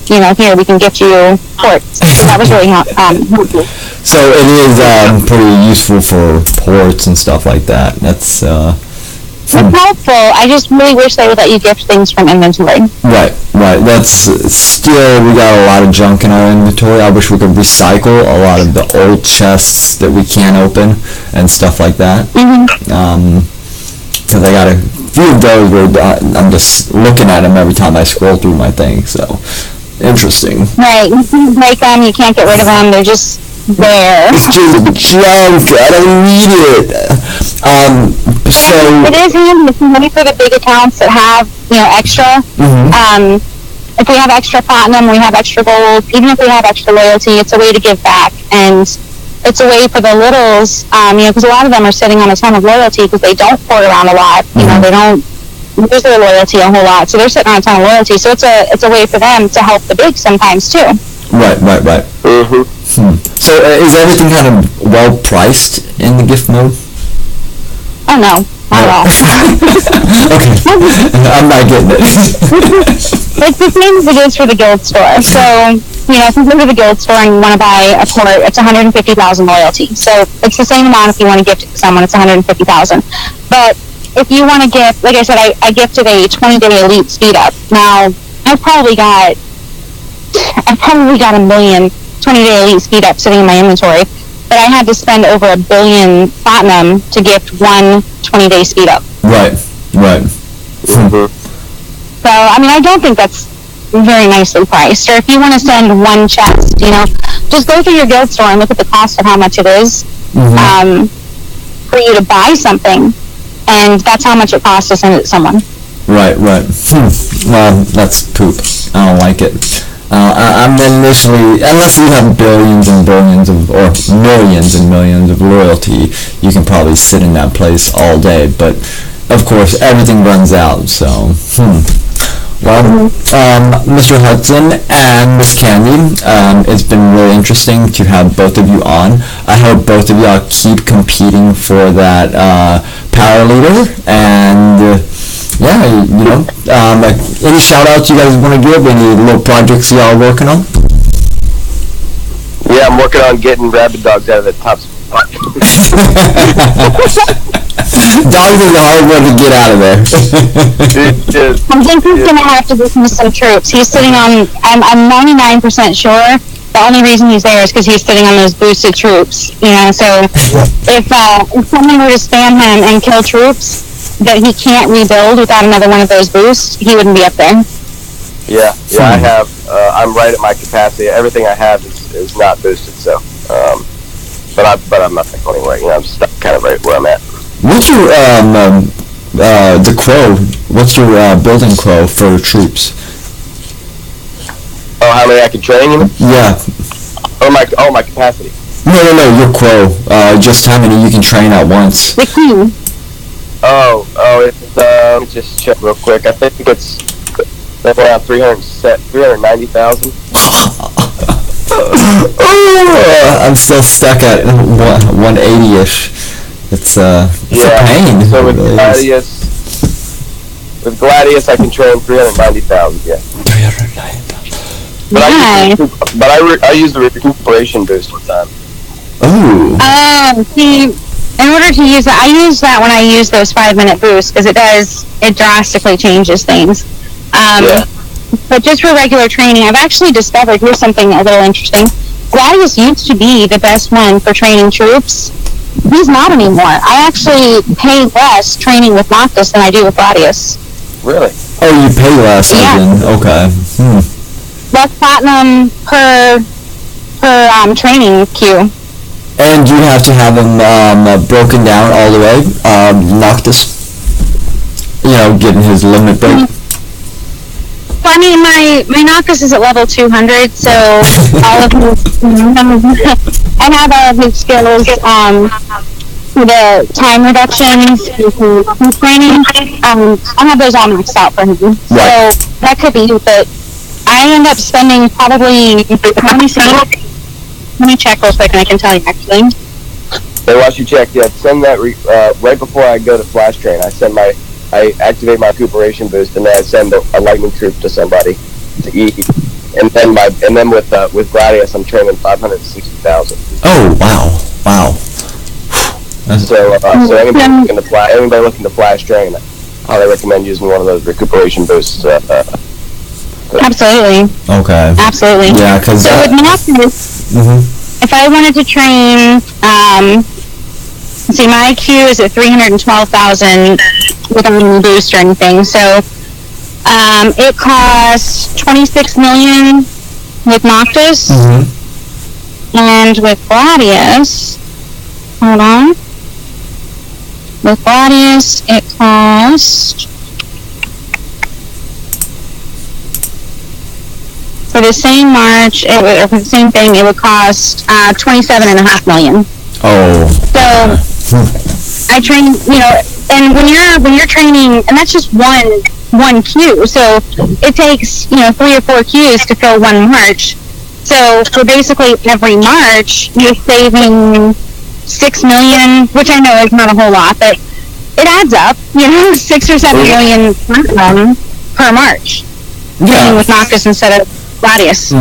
S2: here, we can get you ports. So that was really helpful.
S1: So it is pretty useful for ports and stuff like that. That's
S2: it's helpful. I just really wish they would let you gift things from inventory.
S1: Right. That's still, we got a lot of junk in our inventory. I wish we could recycle a lot of the old chests that we can't open and stuff like that. Because I got a few of those where I'm just looking at them every time I scroll through my thing. So Interesting.
S2: Right. You can't break them. You can't get rid of them. They're just there.
S1: It's just junk. I don't need it. So
S2: it is handy, especially for the big accounts that have, extra. If we have extra platinum, we have extra gold. Even if we have extra loyalty, it's a way to give back, and it's a way for the littles. Because a lot of them are sitting on a ton of loyalty because they don't pour around a lot. They don't use their loyalty a whole lot, so they're sitting on a ton of loyalty. So it's a way for them to help the big sometimes too.
S1: Right. So is everything kind of well priced in the gift mode?
S2: Oh no, not at all.
S1: Okay, I'm not getting it.
S2: It's the same as it is for the guild store. So, if you go to the guild store and you want to buy a port, it's 150,000 loyalty. So it's the same amount if you want to gift it to someone, it's 150,000. But if you want to gift, like I said, I gifted a 20-day elite speed up. Now, I've probably got a million 20-day elite speed up sitting in my inventory, but I had to spend over $1 billion platinum to gift one 20-day speed up.
S1: Right.
S2: So, I don't think that's very nicely priced. Or if you want to send one chest, just go through your guild store and look at the cost of how much it is for you to buy something, and that's how much it costs to send it to someone.
S1: Right. Well, that's poop. I don't like it. I'm initially, unless you have billions and billions of, or millions and millions of loyalty, you can probably sit in that place all day. But of course, everything runs out. So, Well, Mr. Hudson and Miss Candy, it's been really interesting to have both of you on. I hope both of y'all keep competing for that power leader, and any shout outs you guys want to give? Any little projects y'all working on?
S3: Yeah, I'm working on getting rabid dogs out of the top spot.
S1: Dogs are the hard one to get out of there.
S2: I think he's going to have to dismiss some troops. He's sitting on, I'm 99% sure, the only reason he's there is because he's sitting on those boosted troops. So if someone were to spam him and kill troops that he can't rebuild without another one of those boosts, he wouldn't be up there.
S3: Yeah, I have, I'm right at my capacity. Everything I have is not boosted, so, but I'm not going anywhere. I'm stuck kind of right where I'm at.
S1: What's your, the crow, what's your building crow for troops?
S3: Oh, how many I can train, you mean?
S1: Yeah.
S3: My capacity.
S1: No, your crow, just how many you can train at once.
S2: The queen.
S3: It's, let me just check real quick. I think it's around 390,000.
S1: I'm still stuck at 180-ish. It's a pain.
S3: So with
S1: really
S3: Gladius, I can train 390,000. Yeah.
S1: 390,000.
S3: But I use the recuperation boost one time.
S1: Oh.
S2: In order to use that, I use that when I use those 5-minute boosts because it drastically changes things. But just for regular training, I've actually discovered, here's something a little interesting. Gladius used to be the best one for training troops. He's not anymore. I actually pay less training with Noctis than I do with Gladius.
S3: Really?
S1: Oh, you pay less again. Okay.
S2: Less platinum per training queue.
S1: And you have to have them broken down all the way. Noctis, getting his limit break.
S2: Well, my Noctis is at level 200, so all of his, I have all of his skills, the time reductions, his training, I have those all maxed out for him.
S1: Right.
S2: So that could be it, but I end up spending probably, let me check real quick and I can tell you actually.
S3: Hey, while you check, send that right before I go to Flash Train. I activate my recuperation boost, and then I send a lightning troop to somebody to eat. And then with Gladius, I'm training 560,000.
S1: Oh wow.
S3: So anybody looking to Flash Train, I highly recommend using one of those recuperation boosts.
S2: Absolutely.
S1: Okay.
S2: Absolutely.
S1: Yeah, because
S2: so with Noctis, if I wanted to train, my IQ is at 312,000 without any boost or anything. So It costs $26 million with Noctis, and with Gladius, hold on. With Gladius, it cost, for the same march, or for the same thing, it would cost $27.5 million.
S1: Oh.
S2: So I train, and when you're training, and that's just one queue. So it takes 3 or 4 queues to fill one march. So for basically every march, you're saving $6 million, which I know is not a whole lot, but it adds up. $6 or $7 million per march.
S1: Yeah.
S2: With Noctis instead of Gladius.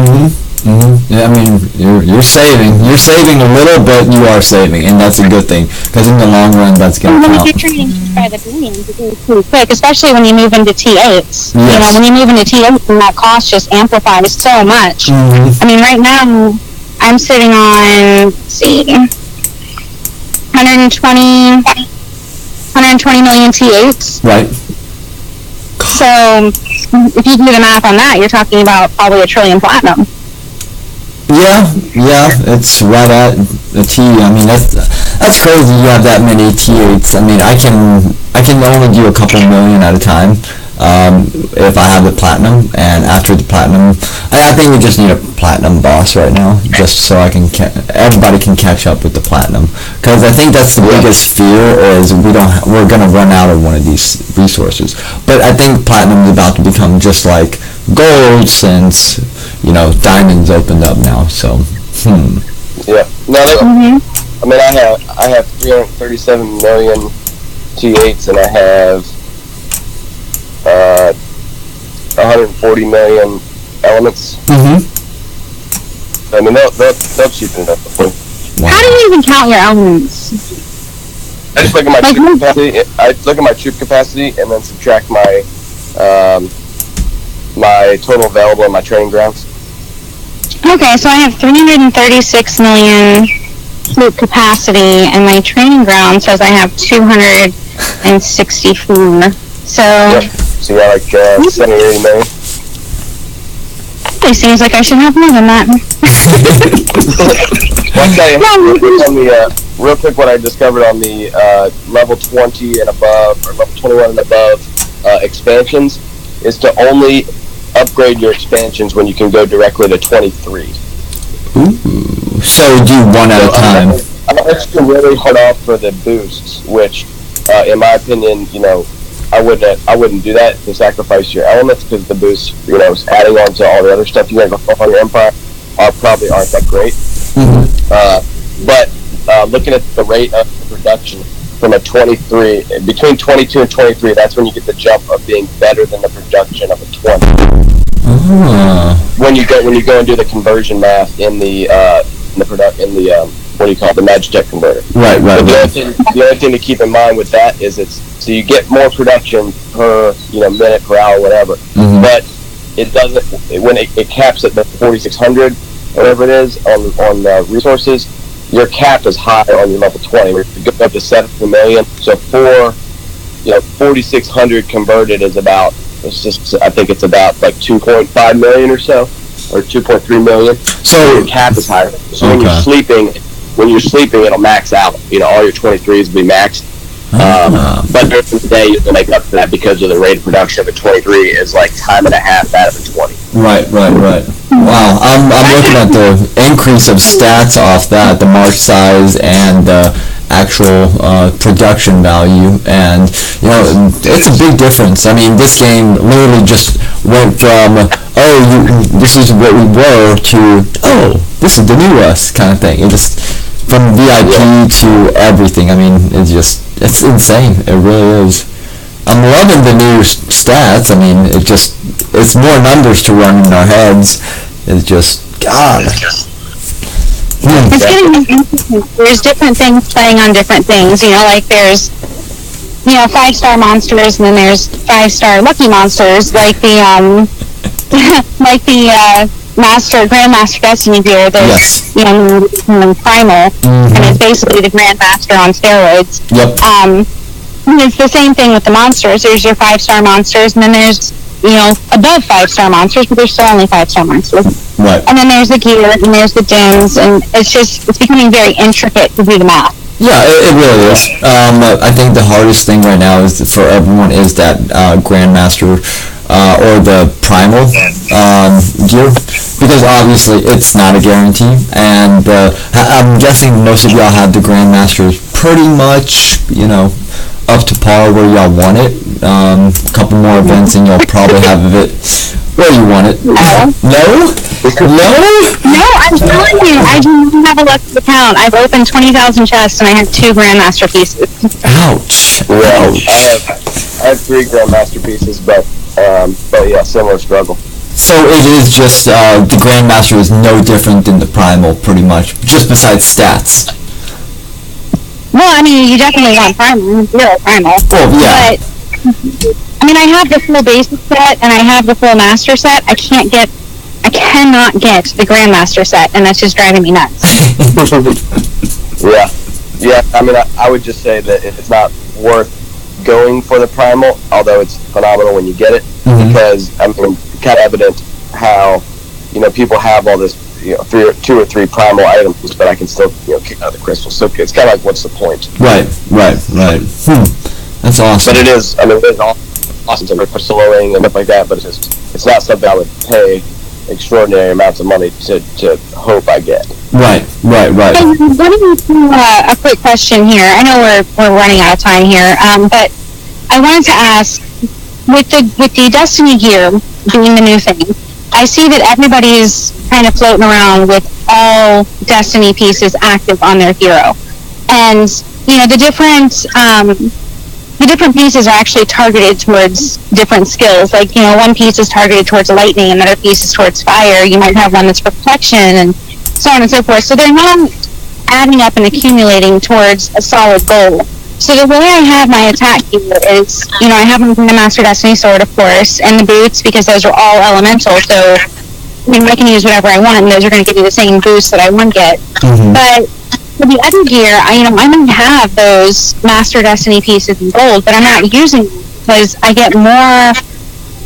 S1: Yeah, I mean, you're saving a little, but you are saving, and that's a good thing, because in the long run, that's going to count.
S2: When you're training by the billions, it goes pretty quick, especially when you move into T8s.
S1: Yes.
S2: When you move into T8s, and that cost just amplifies so much. I mean, right now, I'm sitting on, let's see, 120 million T8s.
S1: Right.
S2: So, if you do the math on that, you're talking about probably $1 trillion platinum.
S1: Yeah, it's right at a T. I mean, that's crazy. You have that many T8s. I mean, I can only do a couple million at a time if I have the platinum. And after the platinum, I think we just need a platinum boss right now, just so everybody can catch up with the platinum. Because I think that's the biggest fear is we're gonna run out of one of these resources. But I think platinum is about to become just like gold since diamonds opened up now. So
S3: yeah. No, I mean, I have 337 million T8s, and I have 140 million elements. I mean, they'll cheapen it up before.
S1: Wow.
S2: How do you even count your elements?
S3: I just look at my troop capacity. I look at my troop capacity and then subtract my my total available in my training grounds.
S2: Okay, so I have 336 million troop capacity, and my training ground says I have 264. So.
S3: Yep. So you got like 70 or 80 million.
S2: It seems like I should have more than that.
S3: Real quick, what I discovered on the level 20 and above, or level 21 and above expansions, is to only upgrade your expansions when you can go directly to 23.
S1: Ooh. So do one at a time.
S3: I'm actually really hard off for the boosts, which, in my opinion, I wouldn't do that to sacrifice your elements, because the boosts, adding on to all the other stuff you got going on your empire, probably aren't that great. But looking at the rate of production from a 23, between 22 and 23, that's when you get the jump of being better than the production of a 20. When you go and do the conversion math in the what do you call it, the Magitech converter. Right. The only thing to keep in mind with that is so you get more production per minute, per hour, whatever. But it doesn't, when it caps at the 4,600, whatever it is on resources, your cap is high on your level 20. Where you go up to 7 million. So 4,600 converted is about, I think it's about like 2.5 million or so, or 2.3 million. So your cap is higher. So when you're sleeping, it'll max out. All your 23s will be maxed. But during the day, you'll make up for that because of the rate of production of a 23 is like time and a half out of a 20. Right.
S1: Wow, I'm looking at the increase of stats off that, the march size and the actual production value, and it's a big difference. I mean, this game literally just went from this is what we were to this is the new us kind of thing. It just from VIP to everything. I mean, it's insane. It really is. I'm loving the new stats. I mean, it's more numbers to run in our heads. It's just, God.
S2: It's getting interesting. There's different things playing on different things. Like there's, 5-star monsters, and then there's 5-star lucky monsters, like the, Grandmaster Destiny gear. There's, Primal, and it's basically the Grandmaster on steroids.
S1: Yep.
S2: It's the same thing with the monsters. There's your 5-star monsters, and then there's above 5-star monsters, but they're still only 5-star monsters.
S1: Right.
S2: And then there's the gear, and there's the gems, and it's becoming very intricate to do the math.
S1: Yeah, it really is. I think the hardest thing right now is for everyone is that Grandmaster or the Primal gear, because obviously it's not a guarantee, and I'm guessing most of y'all have the Grandmasters pretty much, up to par where y'all want it. A couple more events and you'll probably have it where you want it.
S2: No?
S1: No?
S2: No, I'm telling you, I didn't have a lucky account. I've opened 20,000 chests and I have 2 Grandmaster pieces.
S1: Ouch.
S3: Well, I have 3 Grandmaster pieces, but yeah, similar struggle.
S1: So it is just, the Grandmaster is no different than the Primal, pretty much, just besides stats.
S2: Well, I mean, you definitely want Primal. You're a Primal.
S1: Well, yeah.
S2: But, I mean, I have the full basic set and I have the full Master set. I cannot get the Grandmaster set, and that's just driving me nuts.
S3: Yeah. I mean, I would just say that it's not worth going for the Primal, although it's phenomenal when you get it, because I mean, kind of evident how people have all this 2 or 3 Primal items, but I can still kick out the crystals. So it's kind of like, what's the point?
S1: Right. That's awesome.
S3: But it is. I mean, it's awesome for soloing and stuff like that. But it's not something I would pay extraordinary amounts of money to hope I get. Right.
S2: Hey, let me do a quick question here. I know we're running out of time here, but I wanted to ask, with the Destiny gear being the new thing, I see that everybody's kind of floating around with all Destiny pieces active on their hero, and the different pieces are actually targeted towards different skills. Like, one piece is targeted towards lightning, another piece is towards fire. You might have one that's for protection, and so on and so forth. So they're not adding up and accumulating towards a solid goal. So the way I have my attack gear is, I have the Master Destiny sword, of course, and the boots, because those are all elemental. So, I can use whatever I want, and those are going to give me the same boost that I want to get. But for the other gear, I might have those Master Destiny pieces in gold, but I'm not using them because I get more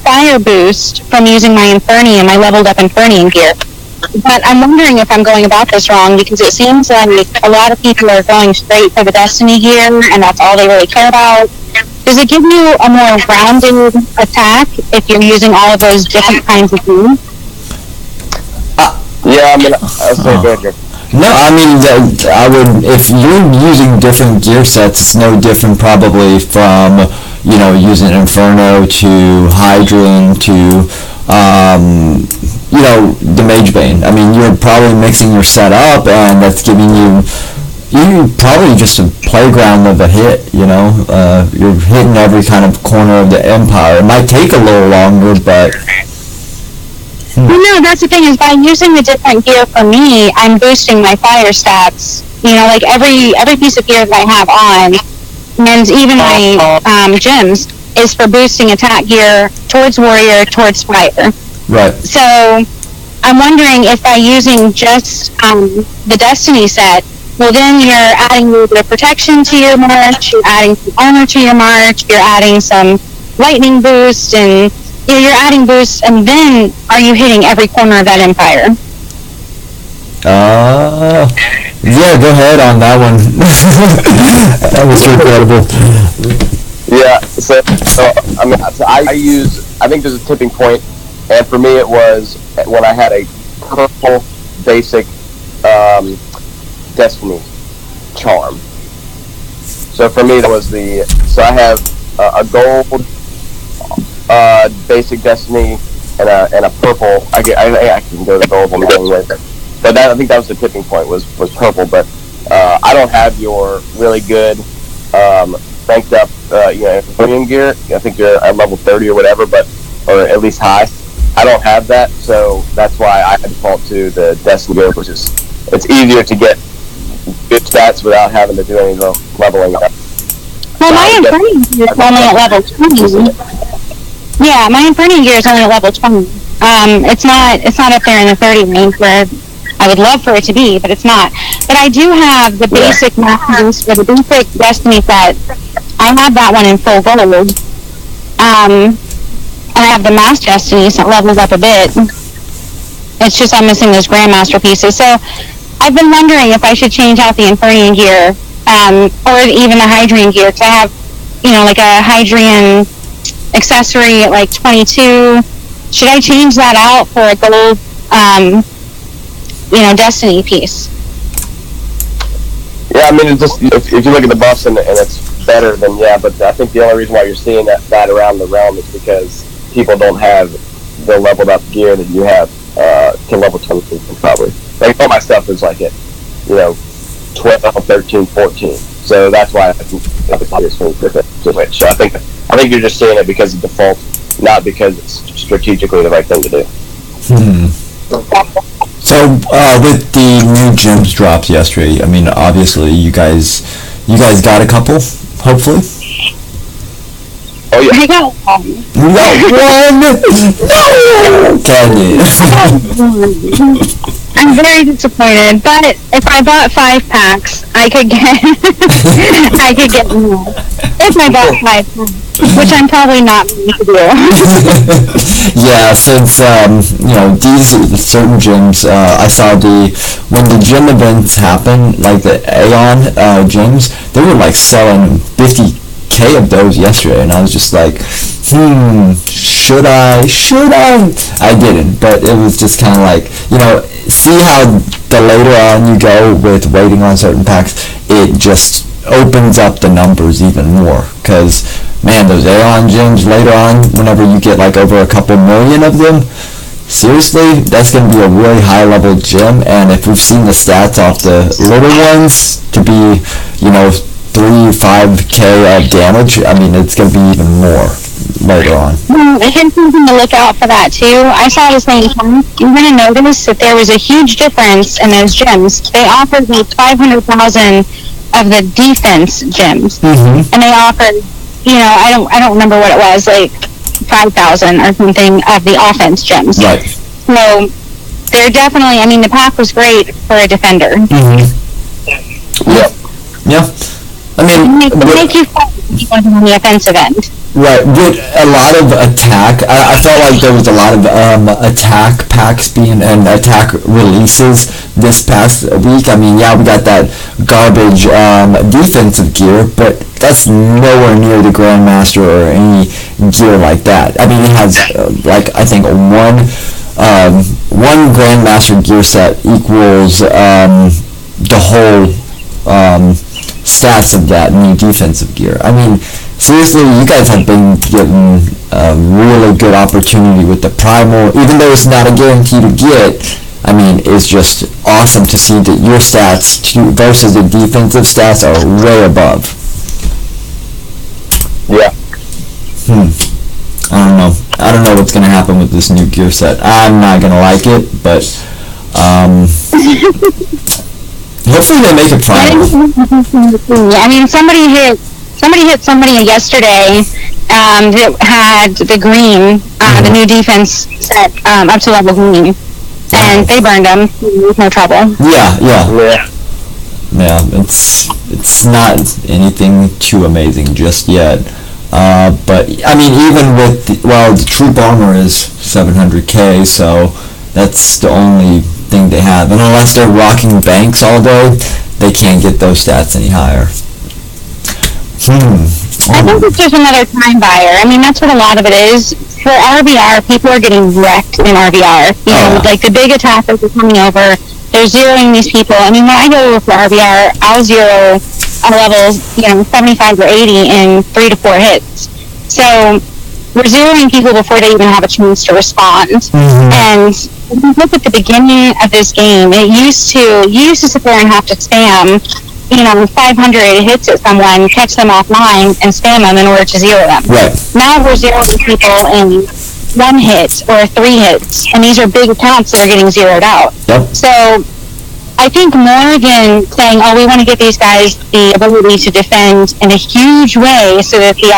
S2: fire boost from using my Infernium, my leveled up Infernium gear. But I'm wondering if I'm going about this wrong, because it seems like a lot of people are going straight for the Destiny gear, and that's all they really care about. Does it give you a more rounded attack if you're using all of those different kinds of gear?
S3: Yeah, I mean, I'll say go ahead.
S1: No, I mean, I would, if you're using different gear sets, it's no different probably from, using Inferno to Hydran to, the Mage Bane. I mean, you're probably mixing your set up, and that's giving you probably just a playground of a hit, you're hitting every kind of corner of the Empire. It might take a little longer, but...
S2: Well, no, that's the thing, is by using the different gear for me, I'm boosting my fire stats. Like every piece of gear that I have on, and even my gems, is for boosting attack gear towards warrior, towards fire.
S1: Right.
S2: So, I'm wondering if by using just the Destiny set, well, then you're adding a little bit of protection to your march, you're adding some armor to your march, you're adding some lightning boost, and you're adding boosts, and then are you hitting every corner of that Empire?
S1: Yeah, go ahead on that one. That was incredible.
S3: Yeah, so I think there's a tipping point, and for me it was when I had a purple basic Destiny charm. So for me that was so I have a gold basic Destiny and a purple. I can go to the gold one anyway, but I think that was the tipping point was purple. But I don't have your really good ranked up premium gear. I think you're at level 30 or whatever, or at least high. I don't have that, so that's why I default to the Destiny gear, which is it's easier to get good stats without having to do any of the leveling up.
S2: Well, my Infernium gear is only at level 20. Yeah, my Infernium gear is only at level 20. It's not up there in the 30 range where I would love for it to be, but it's not. But I do have the basic masters for the basic Destiny set. I have that one in full gold. and I have the Master Destiny, so it levels up a bit. It's just I'm missing those Grandmaster pieces. So I've been wondering if I should change out the Infernian gear, or even the Hydrian gear, because I have, like a Hydrian accessory at like 22. Should I change that out for a gold, Destiny piece?
S3: Yeah, I mean, it's just, if you look at the buffs and it's better, then yeah, but I think the only reason why you're seeing that around the realm is because people don't have the leveled up gear that you have to level 22 probably. Like, all my stuff is like at, 12, 13, 14. So that's why I think it's obvious with it to switch. So I think you're just seeing it because of default, not because it's strategically the right thing to do.
S1: So with the new gems drops yesterday, I mean, obviously you guys got a couple, hopefully.
S3: Oh yeah.
S2: I got one.
S1: You got one. No.
S2: I'm very disappointed, but if I bought 5 packs, I could get more. If I bought 5 packs, which I'm probably not going to do.
S1: Yeah, since these certain gyms, I saw when the gym events happen, like the Aeon gyms, they were like selling 50K of those yesterday, and I was just like, should I? I didn't, but it was just kind of like, see how the later on you go with waiting on certain packs, it just opens up the numbers even more, because man, those Aeon gyms later on, whenever you get like over a couple million of them, seriously, that's going to be a really high level gym. And if we've seen the stats off the little ones to be 3-5K of damage, I mean, it's going to be even more later on.
S2: I had something to look out for that too. I saw the same time. You're going to notice that there was a huge difference in those gyms. They offered me 500,000 of the defense gyms, and they offered, I don't remember what it was, like 5,000 or something of the offense gyms.
S1: Right.
S2: So they're definitely, I mean, the pack was great for a defender.
S1: Yeah. I mean,
S2: make you fight on the offensive end.
S1: Right, with a lot of attack, I felt like there was a lot of attack packs and attack releases this past week. I mean, yeah, we got that garbage defensive gear, but that's nowhere near the Grandmaster or any gear like that. I mean, it has I think one Grandmaster gear set equals the whole stats of that new defensive gear. I mean, seriously, you guys have been getting a really good opportunity with the primal, even though it's not a guarantee to get. I mean, it's just awesome to see that your stats versus the defensive stats are way above.
S3: Yeah.
S1: I don't know what's going to happen with this new gear set. I'm not going to like it, but hopefully they make it primal.
S2: I mean, somebody hit somebody yesterday that had the green, the new defense set up to level green, and they burned them with no trouble.
S1: Yeah. It's not anything too amazing just yet. But I mean, even with the troop armor is 700K, so that's the only thing they have. And unless they're rocking banks all day, they can't get those stats any higher.
S2: I think it's just another time buyer. I mean, that's what a lot of it is. For RVR, people are getting wrecked in RVR. Like the big attackers are coming over. They're zeroing these people. I mean, when I go over for RVR, I'll zero a level, 75 or 80 in 3 to 4 hits. So we're zeroing people before they even have a chance to respond. And if you look at the beginning of this game, you used to sit there and have to spam 500 hits at someone, catch them offline, and spam them in order to zero them.
S1: Right.
S2: Now we're zeroing people in 1 hit or 3 hits, and these are big accounts that are getting zeroed out.
S1: Yep.
S2: So I think more than saying, we want to give these guys the ability to defend in a huge way so that the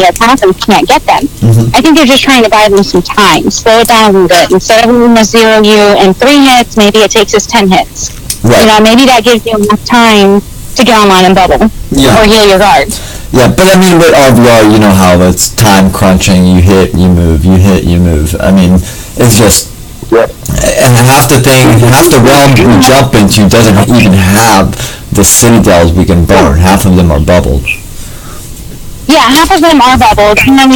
S2: attackers can't get them. I think they're just trying to buy them some time, slow it down a little bit. Instead of we must zero you in 3 hits, maybe it takes us 10 hits. Right. Maybe that gives you enough time to get online and bubble or heal your guards.
S1: Yeah, but I mean, with RVR, you know how it's time crunching. You hit, you move. You hit, you move. I mean, it's just.
S3: Yep.
S1: And half the realm we jump into doesn't even have the citadels we can burn. Half of them are bubbled.
S2: Yeah, half of them are bubbled. And then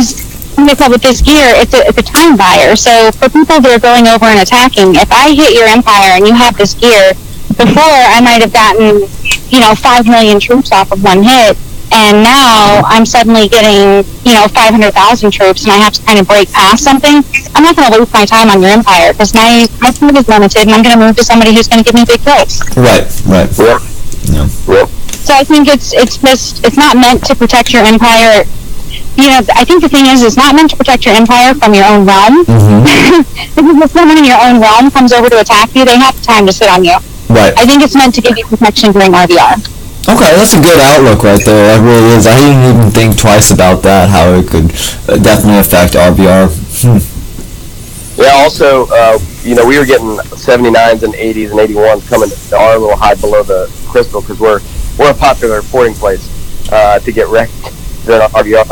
S2: with this gear, it's a time buyer. So for people that are going over and attacking, if I hit your empire and you have this gear, before I might have gotten, 5 million troops off of one hit, and now I'm suddenly getting, 500,000 troops, and I have to kind of break past something. I'm not going to waste my time on your empire, because my food is limited, and I'm going to move to somebody who's going to give me big kills.
S1: Right.
S3: Yep.
S1: Yeah.
S3: Yep.
S2: So I think it's not meant to protect your empire. I think the thing is, it's not meant to protect your empire from your own realm.
S1: Mm-hmm.
S2: Because if someone in your own realm comes over to attack you, they have time to sit on you.
S1: Right.
S2: I think it's meant to give you protection during RVR.
S1: Okay, that's a good outlook right there. That really is. I didn't even think twice about that, how it could definitely affect RVR.
S3: Yeah, also, we were getting 79s and 80s and 81s coming to our little high below the crystal, because we're a popular porting place to get wrecked during RVR.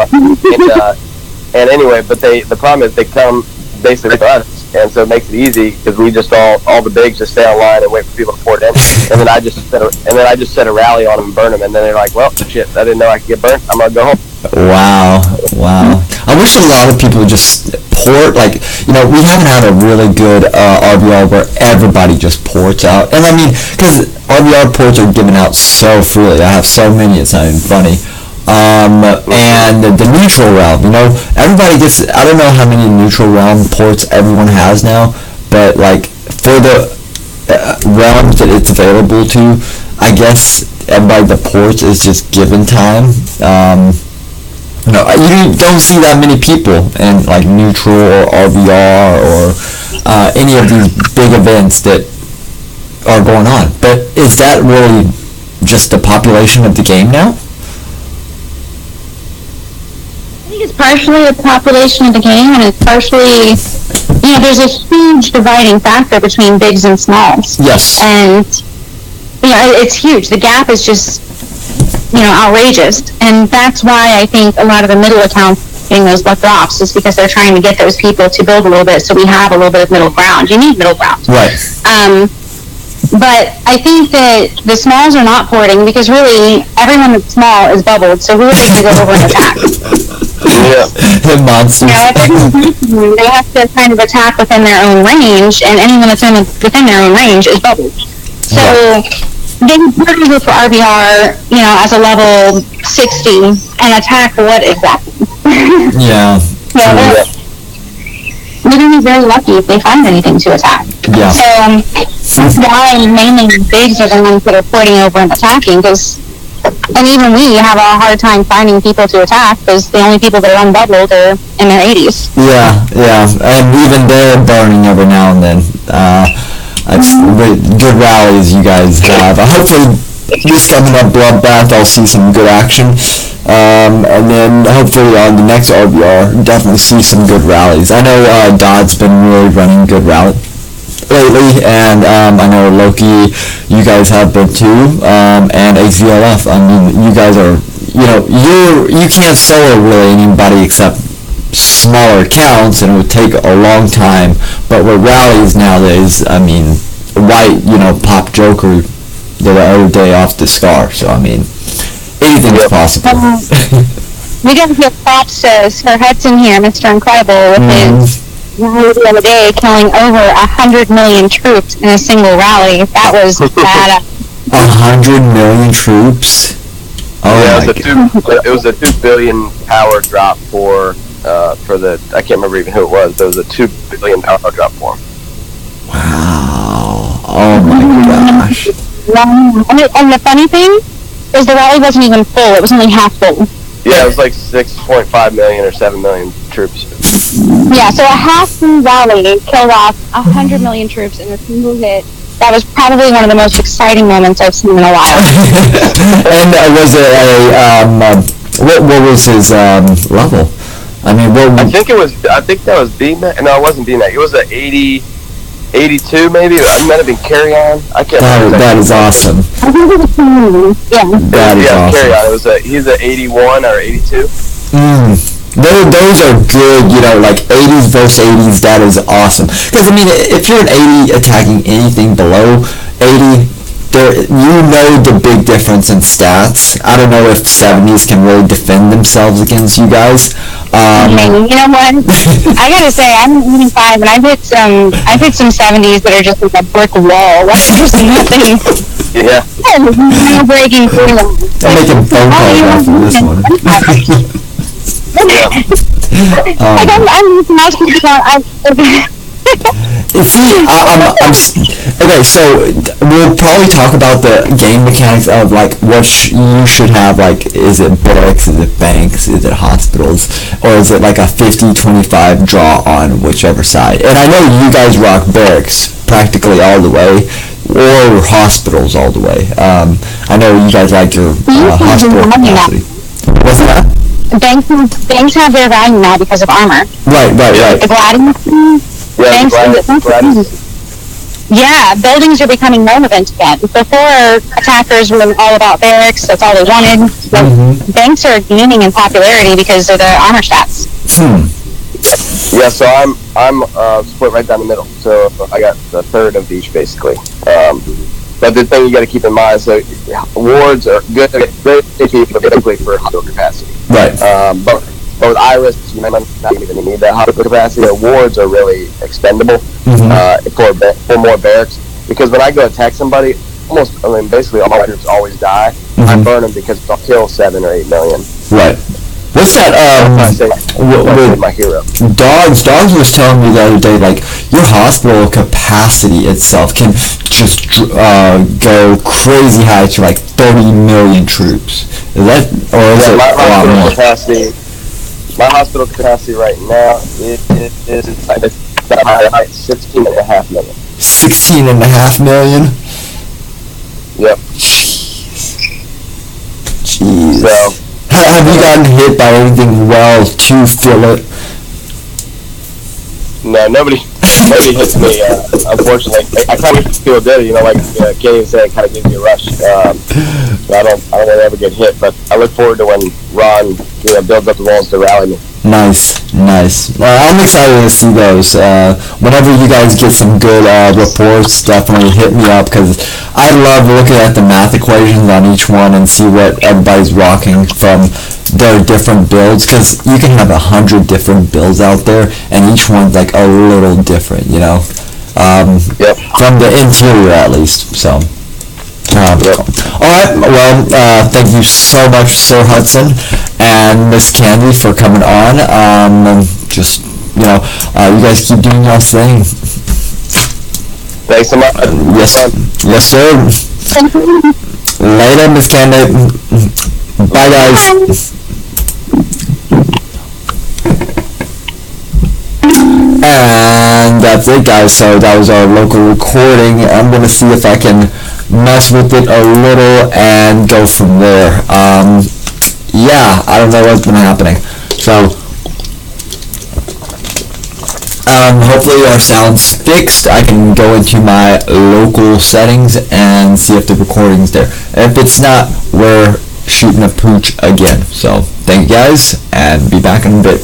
S3: And anyway, but the problem is they come basically to us, and so it makes it easy, because we just all the bigs just stay online and wait for people to port in, and then I just set a rally on them and burn them, and then they're like, well, shit, I didn't know I could get burnt. I'm gonna go home.
S1: Wow. I wish a lot of people would just port, we haven't had a really good RVR where everybody just ports out. And I mean, because RVR ports are given out so freely. I have so many, it's not even funny. And the neutral realm, everybody gets, I don't know how many neutral realm ports everyone has now, but for the realms that it's available to, I guess everybody that ports is just given time. You don't see that many people in neutral or RVR or any of these big events that are going on. But is that really just the population of the game now?
S2: I think it's partially the population of the game, and it's partially, there's a huge dividing factor between bigs and smalls.
S1: Yes.
S2: And, it's huge. The gap is just, outrageous. And that's why I think a lot of the middle accounts getting those luck drops is because they're trying to get those people to build a little bit, so we have a little bit of middle ground. You need middle ground.
S1: Right.
S2: But I think that the smalls are not porting, because really everyone that's small is bubbled, so who are they going to go over and attack?
S1: Yeah. Monsters.
S2: They have to kind of attack within their own range, and anyone that's within their own range is bubbled. So they can go for RVR, as a level 60 and attack what exactly?
S1: Yeah.
S2: They're going to be very lucky if they find anything to attack.
S1: Yeah.
S2: So that's why mainly bigs are the ones that are porting over and attacking, and even we have a hard time finding people to attack, because the only people that are unbubbled are in their 80s.
S1: Yeah, and even they're burning every now and then. It's good rallies you guys have. Hopefully this coming up Bloodbath I'll see some good action. And then hopefully on the next RBR definitely see some good rallies. I know Dodd's been really running good rally lately, and I know Loki, you guys have been too, and AZLF. I mean, you guys are, you can't solo really anybody except smaller accounts, and it would take a long time. But with rallies nowadays, I mean, White, pop Joker the other day off the Scar, so I mean, anything is possible.
S2: We got to give props to Sir Hudson here, Mr. Incredible, with his rally the other day, killing over 100 million troops in a single rally. That was bad.
S1: 100 million troops? Oh
S3: yeah, it was a 2 billion power drop for the, I can't remember even who it was, but it was a 2 billion power drop for him.
S1: Wow. Oh my gosh.
S2: And the funny thing is the rally wasn't even full. It was only half full.
S3: Yeah, it was like 6.5 million or 7 million troops.
S2: Yeah, so a half full rally killed off 100 million troops in a single hit. That was probably one of the most exciting moments I've seen in a while.
S1: And was it what was his level? I mean,
S3: I think that was BMAC. No, it wasn't BMAC. It was a 80. 82 maybe. It might have been Carry On. I can't remember.
S1: That is awesome.
S2: Yeah.
S1: That is awesome.
S3: Carry On. He's a 81 or 82.
S1: Those are good, like 80s versus 80s. That is awesome. Because, I mean, if you're an 80 attacking anything below 80, the big difference in stats. I don't know if 70s can really defend themselves against you guys.
S2: You know what? I gotta say, I'm 85, and I've hit some 70s that are just like a brick wall. Like, there's nothing.
S3: Yeah.
S2: No breaking through them.
S1: I'm making phone calls after this one.
S2: Like, I'm
S1: okay, so we'll probably talk about the game mechanics of like what you should have. Like, is it barracks, is it banks, is it hospitals, or is it like a 50-25 draw on whichever side? And I know you guys rock barracks practically all the way, or hospitals all the way. I know you guys like your hospital capacity. What's that?
S2: Banks have their value now because of armor.
S1: Right.
S2: The gladiators. Yeah, buildings are becoming relevant again. Before, attackers were all about barracks. That's all they wanted. Banks are gaining in popularity because of the armor stats.
S3: Yeah, so I'm split right down the middle. So I got a third of each, basically. But the thing you got to keep in mind is that wards are good typically for hospital capacity.
S1: Right.
S3: But with Iris, you might not even need that hospital capacity. The wards are really expendable for more barracks. Because when I go attack somebody, basically all my troops always die. I burn them because I'll kill 7 or 8 million.
S1: Right. What's that? With
S3: my hero.
S1: Dogs was telling me the other day, like, your hospital capacity itself can just go crazy high to like 30 million troops. Is that, or is it a lot more?
S3: My hospital capacity right now is 16.5 million.
S1: 16.5 million?
S3: Yep.
S1: Jeez.
S3: So,
S1: have you gotten hit by anything well to feel it?
S3: No, nobody hits me. Unfortunately, I kind of feel good. Like Kenny said, it kind of gives me a rush. So I don't really ever get hit, but I look forward to when Ron builds up the walls to rally me.
S1: Nice. I'm excited to see those. Whenever you guys get some good reports, definitely hit me up, because I love looking at the math equations on each one and see what everybody's rocking from their different builds, because you can have 100 different builds out there, and each one's like a little different,
S3: Yep.
S1: From the interior at least. So. Alright, well, thank you so much, Sir Hudson and Miss Candy, for coming on. You guys keep doing your thing.
S3: Thanks so much.
S1: Yes, sir. Later, Miss Candy. Bye, guys. And that's it, guys. So that was our local recording. I'm gonna see if I can mess with it a little and go from there. Yeah, I don't know what's been happening. So hopefully our sound's fixed. I can go into my local settings and see if the recording's there. If it's not, we're shooting a pooch again. So thank you guys, and be back in a bit.